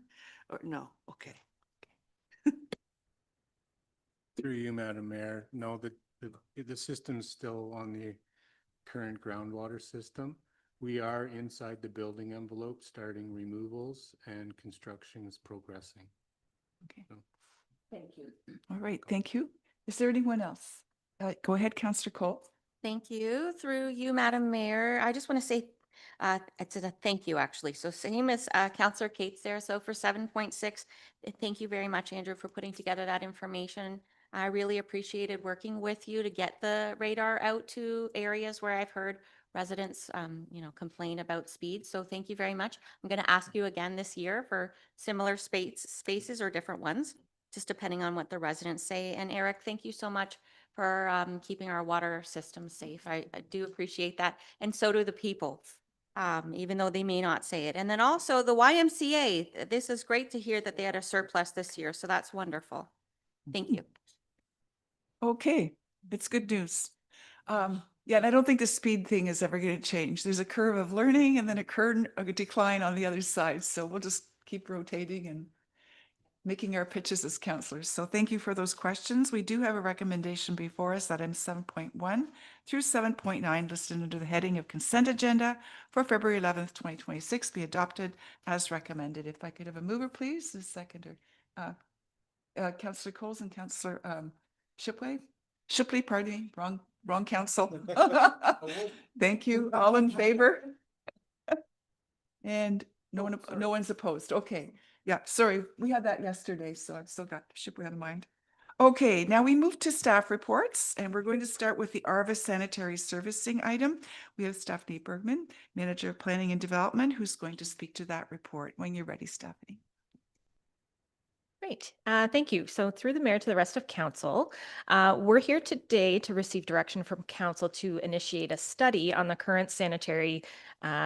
Or no? Okay. Through you, Madam Mayor, no, the system's still on the current groundwater system. We are inside the building envelope, starting removals, and construction is progressing. Okay. So. Thank you. All right, thank you. Is there anyone else? Go ahead, Councillor Cole. Thank you. Through you, Madam Mayor, I just want to say it's a thank you, actually. So same as Councillor Cates there. So for 7.6, thank you very much, Andrew, for putting together that information. I really appreciated working with you to get the radar out to areas where I've heard residents, complain about speed. So thank you very much. I'm going to ask you again this year for similar spaces or different ones, just depending on what the residents say. And Eric, thank you so much for keeping our water system safe. I do appreciate that. And so do the people, even though they may not say it. And then also the YMCA, this is great to hear that they had a surplus this year. So that's wonderful. Thank you. Okay, it's good news. Yeah, and I don't think the speed thing is ever going to change. There's a curve of learning and then a decline on the other side. So we'll just keep rotating and making our pitches as counselors. So thank you for those questions. We do have a recommendation before us, item 7.1 through 7.9 listed under the heading of consent agenda for February 11th, 2026 be adopted as recommended. If I could have a mover, please, a seconder. Councillor Coles and Councillor Shipley, pardon me, wrong council. Thank you. All in favor? And no one's opposed. Okay. Yeah, sorry, we had that yesterday, so I've still got Shipley on mind. Okay, now we move to staff reports, and we're going to start with the ARVA sanitary servicing item. We have Stephanie Bergman, Manager of Planning and Development, who's going to speak to that report. When you're ready, Stephanie. Great. Thank you. So through the mayor to the rest of council, we're here today to receive direction from council to initiate a study on the current sanitary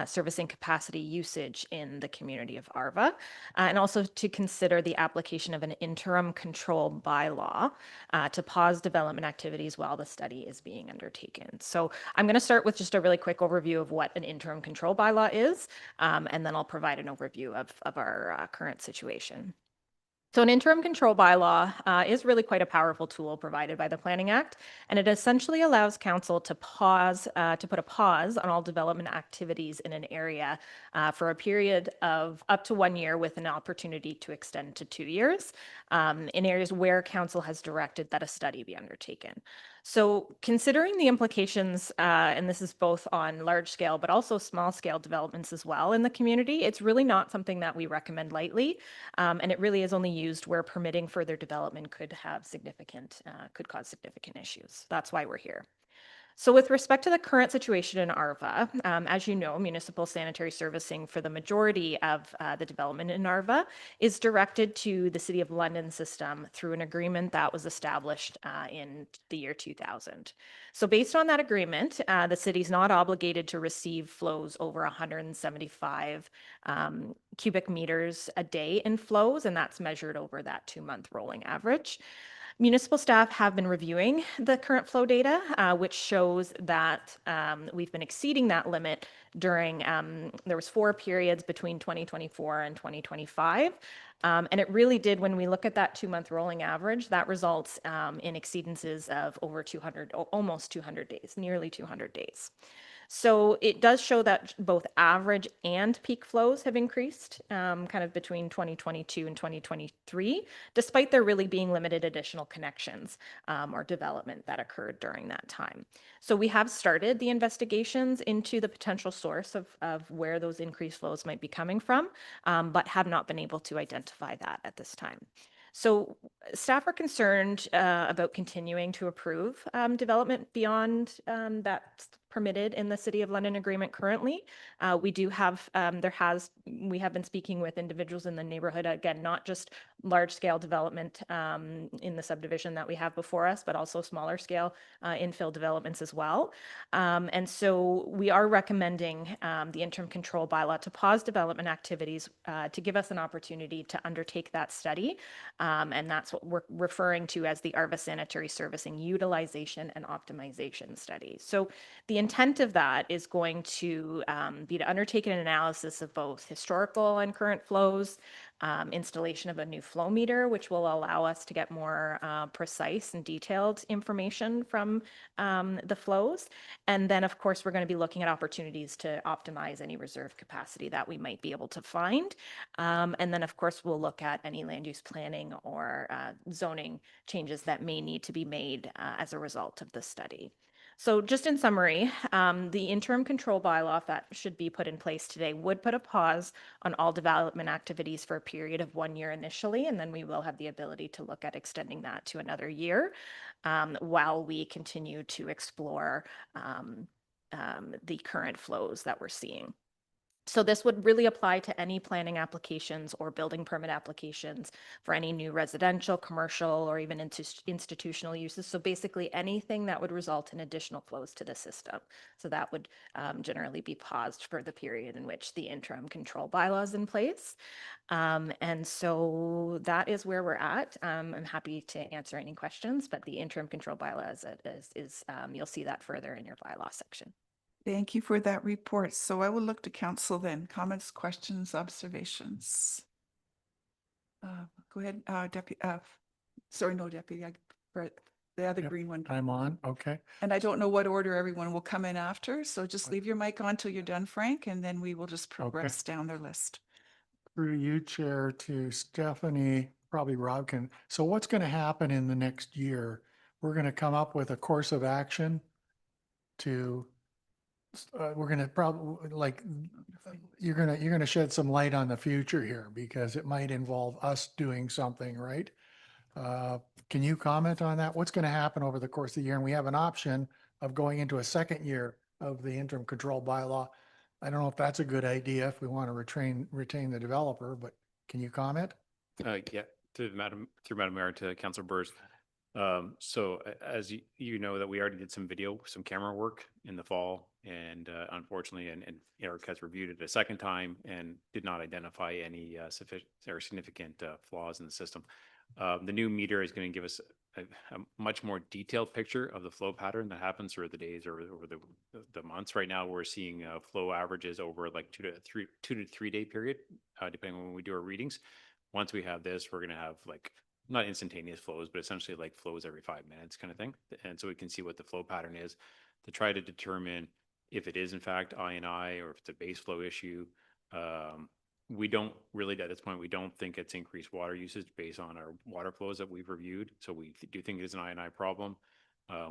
servicing capacity usage in the community of ARVA, and also to consider the application of an interim control bylaw to pause development activities while the study is being undertaken. So I'm going to start with just a really quick overview of what an interim control bylaw is, and then I'll provide an overview of our current situation. So an interim control bylaw is really quite a powerful tool provided by the Planning Act, and it essentially allows council to put a pause on all development activities in an area for a period of up to 1 year with an opportunity to extend to 2 years in areas where council has directed that a study be undertaken. So considering the implications, and this is both on large scale, but also small scale developments as well in the community, it's really not something that we recommend lightly. And it really is only used where permitting further development could cause significant issues. That's why we're here. So with respect to the current situation in ARVA, as you know, municipal sanitary servicing for the majority of the development in ARVA is directed to the City of London system through an agreement that was established in the year 2000. So based on that agreement, the city is not obligated to receive flows over 175 cubic meters a day in flows, and that's measured over that 2-month rolling average. Municipal staff have been reviewing the current flow data, which shows that we've been exceeding that limit during, there was 4 periods between 2024 and 2025. And it really did, when we look at that 2-month rolling average, that results in exceedances of over 200, almost 200 days, nearly 200 days. So it does show that both average and peak flows have increased kind of between 2022 and 2023, despite there really being limited additional connections or development that occurred during that time. So we have started the investigations into the potential source of where those increased flows might be coming from, but have not been able to identify that at this time. So staff are concerned about continuing to approve development beyond that permitted in the City of London agreement currently. We do have, we have been speaking with individuals in the neighborhood, again, not just large scale development in the subdivision that we have before us, but also smaller scale infill developments as well. And so we are recommending the interim control bylaw to pause development activities to give us an opportunity to undertake that study. And that's what we're referring to as the ARVA sanitary servicing utilization and optimization study. So the intent of that is going to be to undertake an analysis of both historical and current flows, installation of a new flow meter, which will allow us to get more precise and detailed information from the flows. And then, of course, we're going to be looking at opportunities to optimize any reserve capacity that we might be able to find. And then, of course, we'll look at any land use planning or zoning changes that may need to be made as a result of the study. So just in summary, the interim control bylaw that should be put in place today would put a pause on all development activities for a period of 1 year initially, and then we will have the ability to look at extending that to another year while we continue to explore the current flows that we're seeing. So this would really apply to any planning applications or building permit applications for any new residential, commercial, or even institutional uses. So basically anything that would result in additional flows to the system. So that would generally be paused for the period in which the interim control bylaw is in place. And so that is where we're at. I'm happy to answer any questions, but the interim control bylaw is you'll see that further in your bylaw section. Thank you for that report. So I will look to council then. Comments, questions, observations? Go ahead, Deputy, sorry, no deputy, the other Yep, green one. I'm on, okay. And I don't know what order everyone will come in after, so just leave your mic on till you're done, Frank, and then we will just progress down their list. Through you, Chair, to Stephanie, probably Rob can, so what's going to happen in the next year? We're going to come up with a course of action to, we're going to probably, like, you're going to shed some light on the future here because it might involve us doing something, right? Can you comment on that? What's going to happen over the course of the year? And we have an option of going into a second year of the interim control bylaw. I don't know if that's a good idea if we want to retain the developer, but can you comment? Yeah, through Madam Mayor to Councillor Burrs. So as you know that we already did some camera work in the fall, and unfortunately, and Eric has reviewed it a second time and did not identify any sufficient or significant flaws in the system. The new meter is going to give us a much more detailed picture of the flow pattern that happens through the days or over the months. Right now, we're seeing flow averages over like 2 to 3 day period, depending on when we do our readings. Once we have this, we're going to have like not instantaneous flows, but essentially like flows every 5 minutes kind of thing. And so we can see what the flow pattern is to try to determine if it is in fact I&I or if it's a base flow issue. We don't really, at this point, we don't think it's increased water usage based on our water flows that we've reviewed. So we do think it is an I&I problem.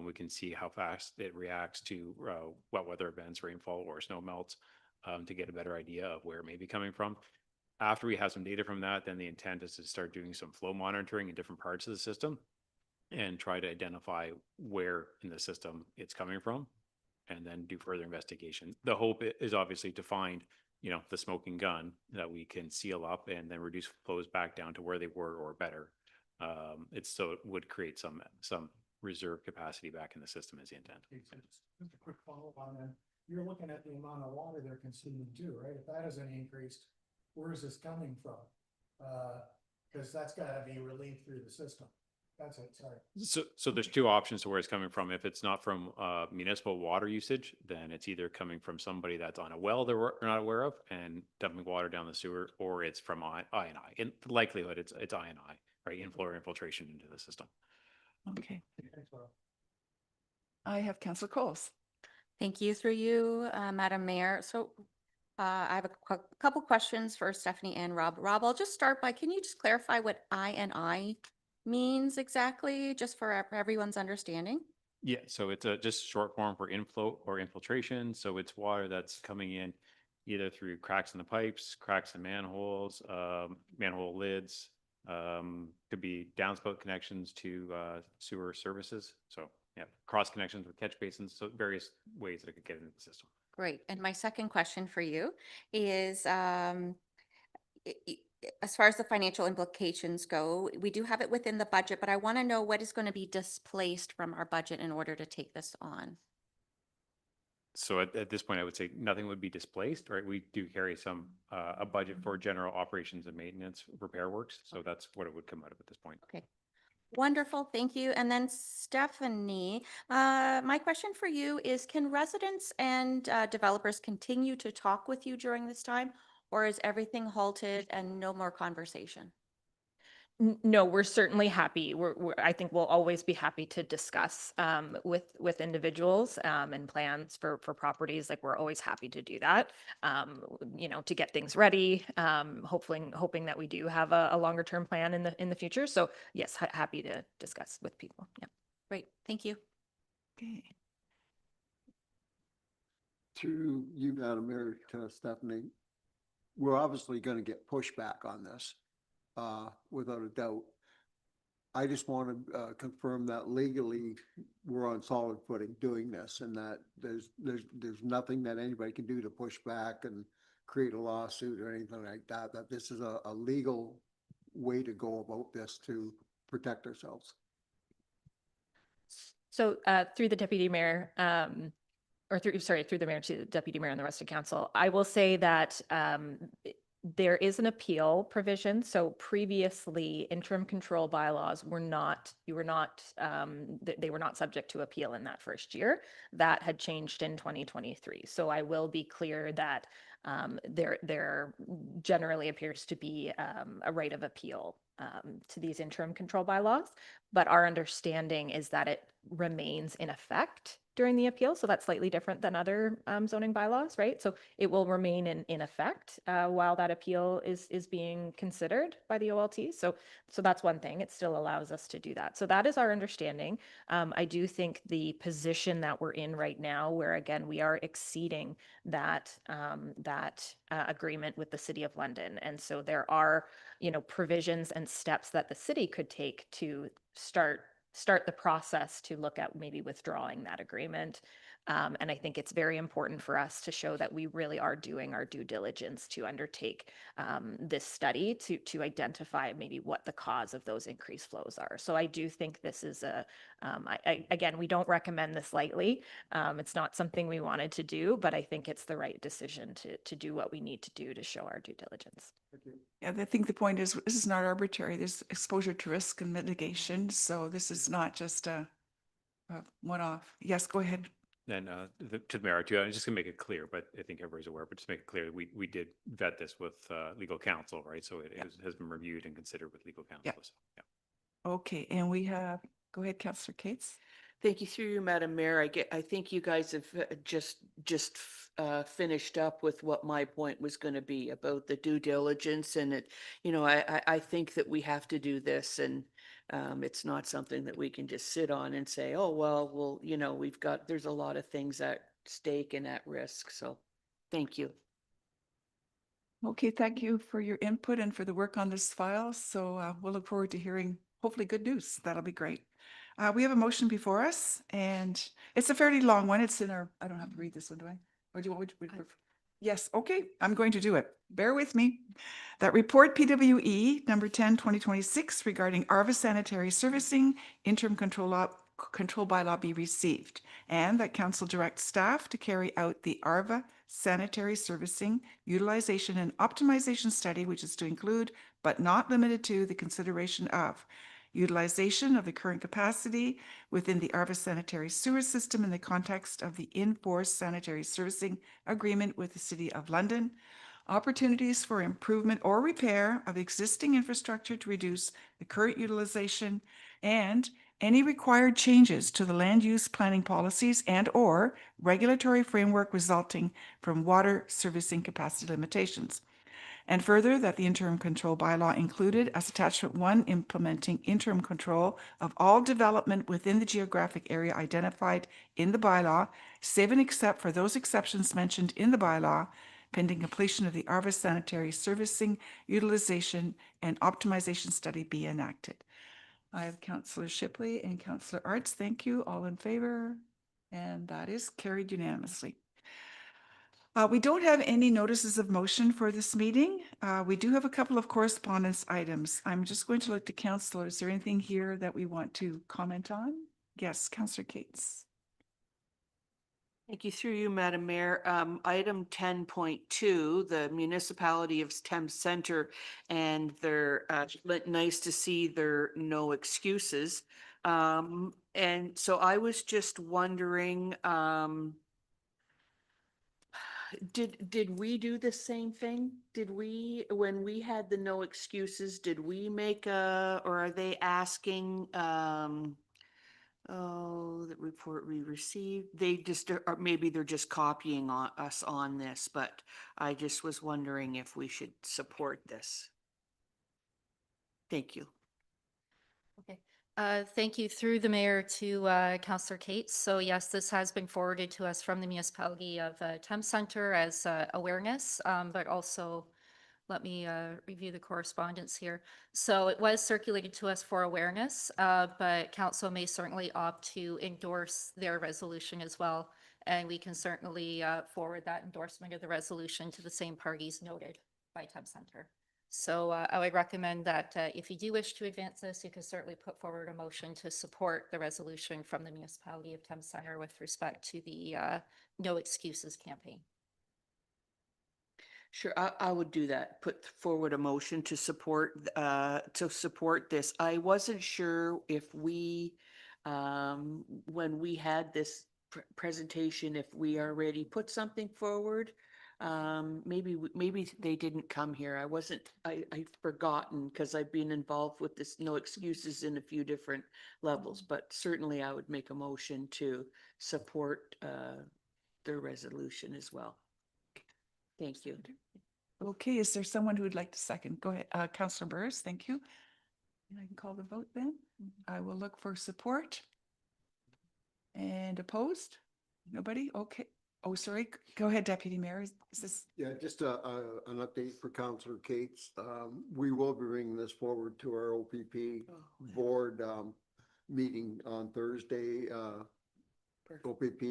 We can see how fast it reacts to wet weather events, rainfall or snow melts to get a better idea of where it may be coming from. After we have some data from that, then the intent is to start doing some flow monitoring in different parts of the system and try to identify where in the system it's coming from and then do further investigation. The hope is obviously to find, the smoking gun that we can seal up and then reduce flows back down to where they were or better. So it would create some reserve capacity back in the system is the intent. Just a quick follow on that. You're looking at the amount of water they're consuming too, right? If that hasn't increased, where is this coming from? Because that's got to be relieved through the system. That's it, sorry. So there's two options to where it's coming from. If it's not from municipal water usage, then it's either coming from somebody that's on a well they're not aware of and dumping water down the sewer, or it's from I&I. In likelihood, it's I&I, right? Infiltration into the system. Okay. I have Councillor Coles. Thank you. Through you, Madam Mayor. So I have a couple questions for Stephanie and Rob. Rob, I'll just start by, can you just clarify what I&I means exactly, just for everyone's understanding? Yeah, so it's just short form for inflow or infiltration. So it's water that's coming in either through cracks in the pipes, cracks in manholes, manhole lids, could be downspout connections to sewer services. So yeah, cross connections with catch basins, so various ways that it could get into the system. Great. And my second question for you is, as far as the financial implications go, we do have it within the budget, but I want to know what is going to be displaced from our budget in order to take this on. So at this point, I would say nothing would be displaced, right? We do carry a budget for general operations and maintenance repair works. So that's what it would come out of at this point. Okay. Wonderful, thank you. And then Stephanie, my question for you is, can residents and developers continue to talk with you during this time? Or is everything halted and no more conversation? No, we're certainly happy. I think we'll always be happy to discuss with individuals and plans for properties. Like we're always happy to do that, to get things ready. Hoping that we do have a longer term plan in the future. So yes, happy to discuss with people. Yeah. Great, thank you. Okay. Through you, Madam Mayor, to Stephanie, we're obviously going to get pushback on this, without a doubt. I just want to confirm that legally we're on solid footing doing this, and that there's nothing that anybody can do to push back and create a lawsuit or anything like that. That this is a legal way to go about this to protect ourselves. So through the deputy mayor, through the mayor to the deputy mayor and the rest of council, I will say that There is an appeal provision. So previously, interim control bylaws were not, they were not subject to appeal in that first year. That had changed in 2023. So I will be clear that there generally appears to be a right of appeal to these interim control bylaws. But our understanding is that it remains in effect during the appeal. So that's slightly different than other zoning bylaws, right? So it will remain in effect while that appeal is being considered by the OLT. So that's one thing. It still allows us to do that. So that is our understanding. I do think the position that we're in right now, where again, we are exceeding that agreement with the City of London. And so there are, provisions and steps that the city could take to start the process to look at maybe withdrawing that agreement. And I think it's very important for us to show that we really are doing our due diligence to undertake this study to identify maybe what the cause of those increased flows are. So I do think this is again, we don't recommend this lightly. It's not something we wanted to do, but I think it's the right decision to do what we need to do to show our due diligence. Yeah, I think the point is, this is not arbitrary. There's exposure to risk and mitigation. So this is not just a one-off. Yes, go ahead. Then to the mayor too, I'm just gonna make it clear, but I think everybody's aware, but just make it clear, we did vet this with legal counsel, right? So it has been reviewed and considered with legal counsel. Yeah. So, yeah. Okay, and we have, go ahead, Councillor Cates. Thank you through you, Madam Mayor. I think you guys have just finished up with what my point was going to be about the due diligence, and I think that we have to do this, and it's not something that we can just sit on and say, oh well, there's a lot of things at stake and at risk. So, thank you. Okay, thank you for your input and for the work on this file. So we'll look forward to hearing hopefully good news. That'll be great. We have a motion before us, and it's a fairly long one. It's in our, I don't have to read this one, do I? Or do you want me to? Yes, okay, I'm going to do it. Bear with me. That report PWE number 10, 2026 regarding ARVA sanitary servicing interim control bylaw be received, and that council directs staff to carry out the ARVA sanitary servicing utilization and optimization study, which is to include but not limited to the consideration of utilization of the current capacity within the ARVA sanitary sewer system in the context of the in-force sanitary servicing agreement with the City of London, opportunities for improvement or repair of existing infrastructure to reduce the current utilization, and any required changes to the land use planning policies and/or regulatory framework resulting from water servicing capacity limitations. And further, that the interim control bylaw included as attachment 1 implementing interim control of all development within the geographic area identified in the bylaw, save and except for those exceptions mentioned in the bylaw, pending completion of the ARVA sanitary servicing, utilization, and optimization study be enacted. I have Councillor Shipley and Councillor Arts. Thank you. All in favor? And that is carried unanimously. We don't have any notices of motion for this meeting. We do have a couple of correspondence items. I'm just going to look to Councillor. Is there anything here that we want to comment on? Yes, Councillor Cates. Thank you through you, Madam Mayor. Item 10.2, the municipality of Thames Centre, and they're nice to see their no excuses. And so I was just wondering, did we do the same thing? Did we, when we had the no excuses, did we make or are they asking, oh, the report we received, they just, or maybe they're just copying us on this, but I just was wondering if we should support this. Thank you. Okay. Thank you through the mayor to Councillor Cates. So yes, this has been forwarded to us from the municipality of Thames Centre as awareness, but also let me review the correspondence here. So it was circulated to us for awareness, but council may certainly opt to endorse their resolution as well. And we can certainly forward that endorsement of the resolution to the same parties noted by Thames Centre. So I would recommend that if you do wish to advance this, you can certainly put forward a motion to support the resolution from the municipality of Thames Centre with respect to the No Excuses campaign. Sure, I would do that. Put forward a motion to support this. I wasn't sure if we, when we had this presentation, if we already put something forward. Maybe they didn't come here. I've forgotten because I've been involved with this no excuses in a few different levels, but certainly I would make a motion to support, their resolution as well. Thank you. Okay, is there someone who would like to second? Go ahead, Councillor Burris, thank you. And I can call the vote then. I will look for support. And opposed? Nobody? Okay. Oh, sorry. Go ahead, Deputy Mayor. Is this? Yeah, just an update for Councillor Cates. We will be bringing this forward to our OPP board meeting on Thursday. OPP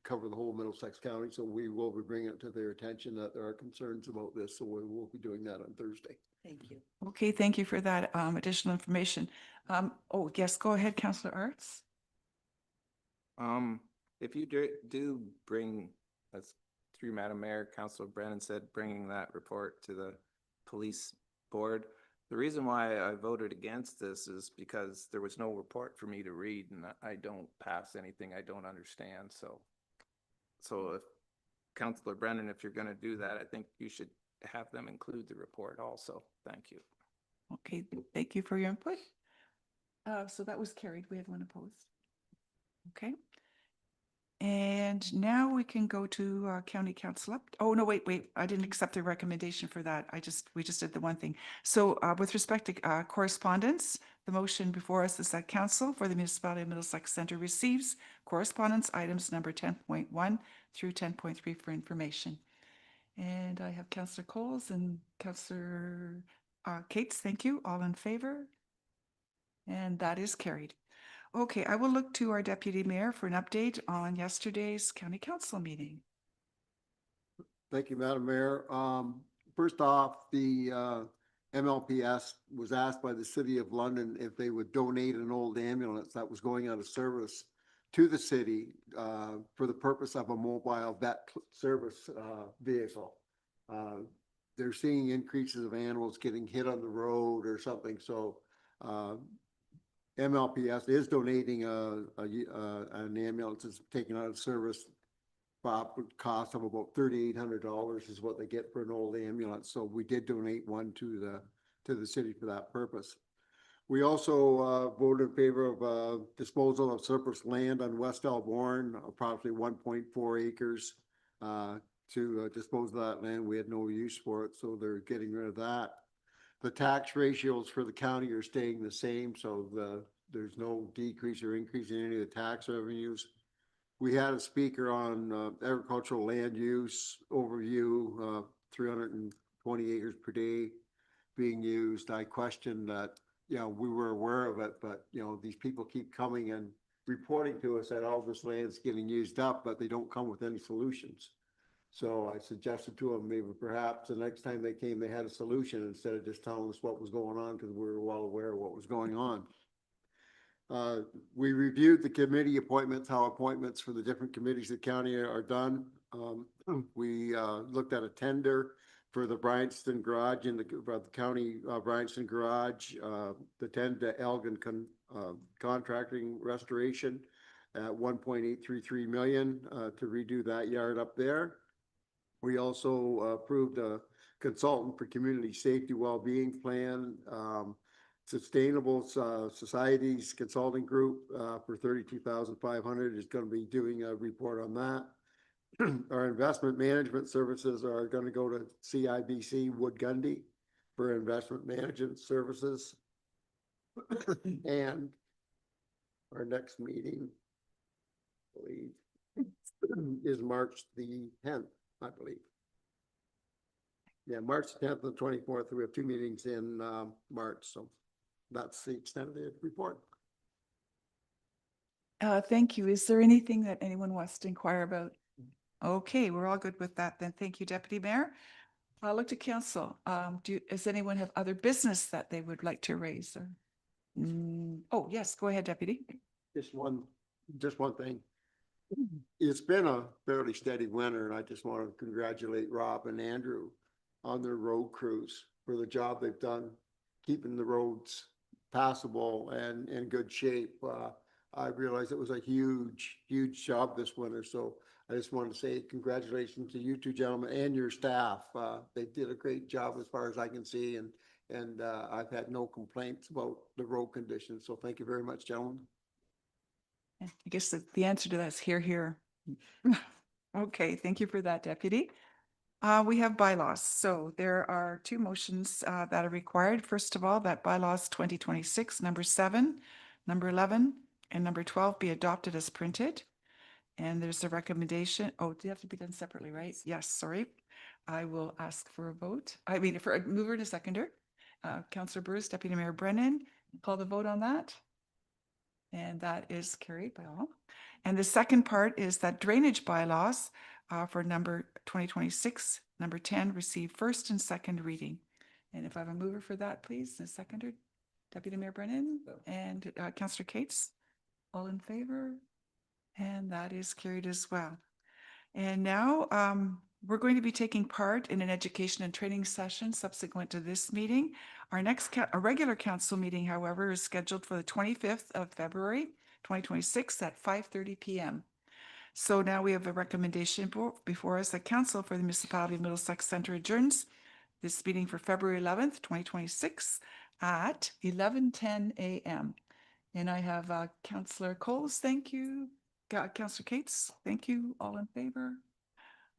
cover the whole Middlesex County, so we will be bringing it to their attention that there are concerns about this, so we will be doing that on Thursday. Thank you. Okay, thank you for that additional information. Oh, yes, go ahead, Councillor Arts. If you do bring, as through Madam Mayor, Councilor Brennan said, bringing that report to the police board, the reason why I voted against this is because there was no report for me to read, and I don't pass anything I don't understand. So if Councilor Brennan, if you're going to do that, I think you should have them include the report also. Thank you. Okay, thank you for your input. So that was carried. We had one opposed. Okay. And now we can go to County Council up. Oh, no, wait. I didn't accept the recommendation for that. We just did the one thing. So with respect to correspondence, the motion before us is that Council for the Municipality of Middlesex Centre receives correspondence items number 10.1 through 10.3 for information. And I have Councillor Coles and Councillor Cates. Thank you. All in favor? And that is carried. Okay, I will look to our Deputy Mayor for an update on yesterday's County Council meeting. Thank you, Madam Mayor. First off, the MLPS was asked by the City of London if they would donate an old ambulance that was going out of service to the city for the purpose of a mobile vet service vehicle. They're seeing increases of animals getting hit on the road or something, so MLPS is donating an ambulance that's taken out of service. Cost of about $3,800 is what they get for an old ambulance. So we did donate one to the city for that purpose. We also voted in favor of disposal of surplus land on West Elborn, approximately 1.4 acres to dispose of that land. We had no use for it, so they're getting rid of that. The tax ratios for the county are staying the same, so there's no decrease or increase in any of the tax revenues. We had a speaker on agricultural land use overview, 320 acres per day being used. I questioned that, we were aware of it, but, these people keep coming and reporting to us that all this land's getting used up, but they don't come with any solutions. So I suggested to them maybe perhaps the next time they came, they had a solution instead of just telling us what was going on, because we were well aware of what was going on. We reviewed the committee appointments, how appointments for the different committees of the county are done. We looked at a tender for the Bryanston Garage in the county Bryanston Garage, the tender to Elgin Contracting Restoration at 1.833 million to redo that yard up there. We also approved a consultant for community safety well-being plan, Sustainable Societies Consulting Group for $32,500 is going to be doing a report on that. Our investment management services are going to go to CIBC Wood Gundy for investment management services. And our next meeting, I believe, is March the 10th, I believe. Yeah, March 10th and 24th. We have two meetings in March, so that's the extent of the report. Thank you. Is there anything that anyone wants to inquire about? Okay, we're all good with that then. Thank you, Deputy Mayor. I'll look to council. Does anyone have other business that they would like to raise? Or, oh, yes, go ahead, Deputy. Just one thing. It's been a fairly steady winter, and I just want to congratulate Rob and Andrew on their road crews for the job they've done, keeping the roads passable and in good shape. I realized it was a huge, huge job this winter. So I just wanted to say congratulations to you two gentlemen and your staff. They did a great job as far as I can see, and I've had no complaints about the road conditions. So thank you very much, gentlemen. I guess the answer to that is here, here. Okay, thank you for that, Deputy. We have bylaws. So there are two motions that are required. First of all, that bylaws 2026, number 7, number 11, and number 12 be adopted as printed. And there's a recommendation. Oh, do you have to be done separately, right? Yes, sorry. I will ask for a vote. I mean, for a mover and a seconder. Councillor Burrs, Deputy Mayor Brennan, call the vote on that. And that is carried by all. And the second part is that drainage bylaws for number 2026, number 10, receive first and second reading. And if I have a mover for that, please, and a seconder, Deputy Mayor Brennan and Councillor Cates, all in favor? And that is carried as well. And now we're going to be taking part in an education and training session subsequent to this meeting. Our next a regular council meeting, however, is scheduled for the 25th of February, 2026 at 5:30 p.m. So now we have a recommendation before us that council for the municipality of Middlesex Centre adjourns this meeting for February 11th, 2026 at 11:10 a.m. And I have Councillor Coles, thank you. Councillor Cates, thank you. All in favor?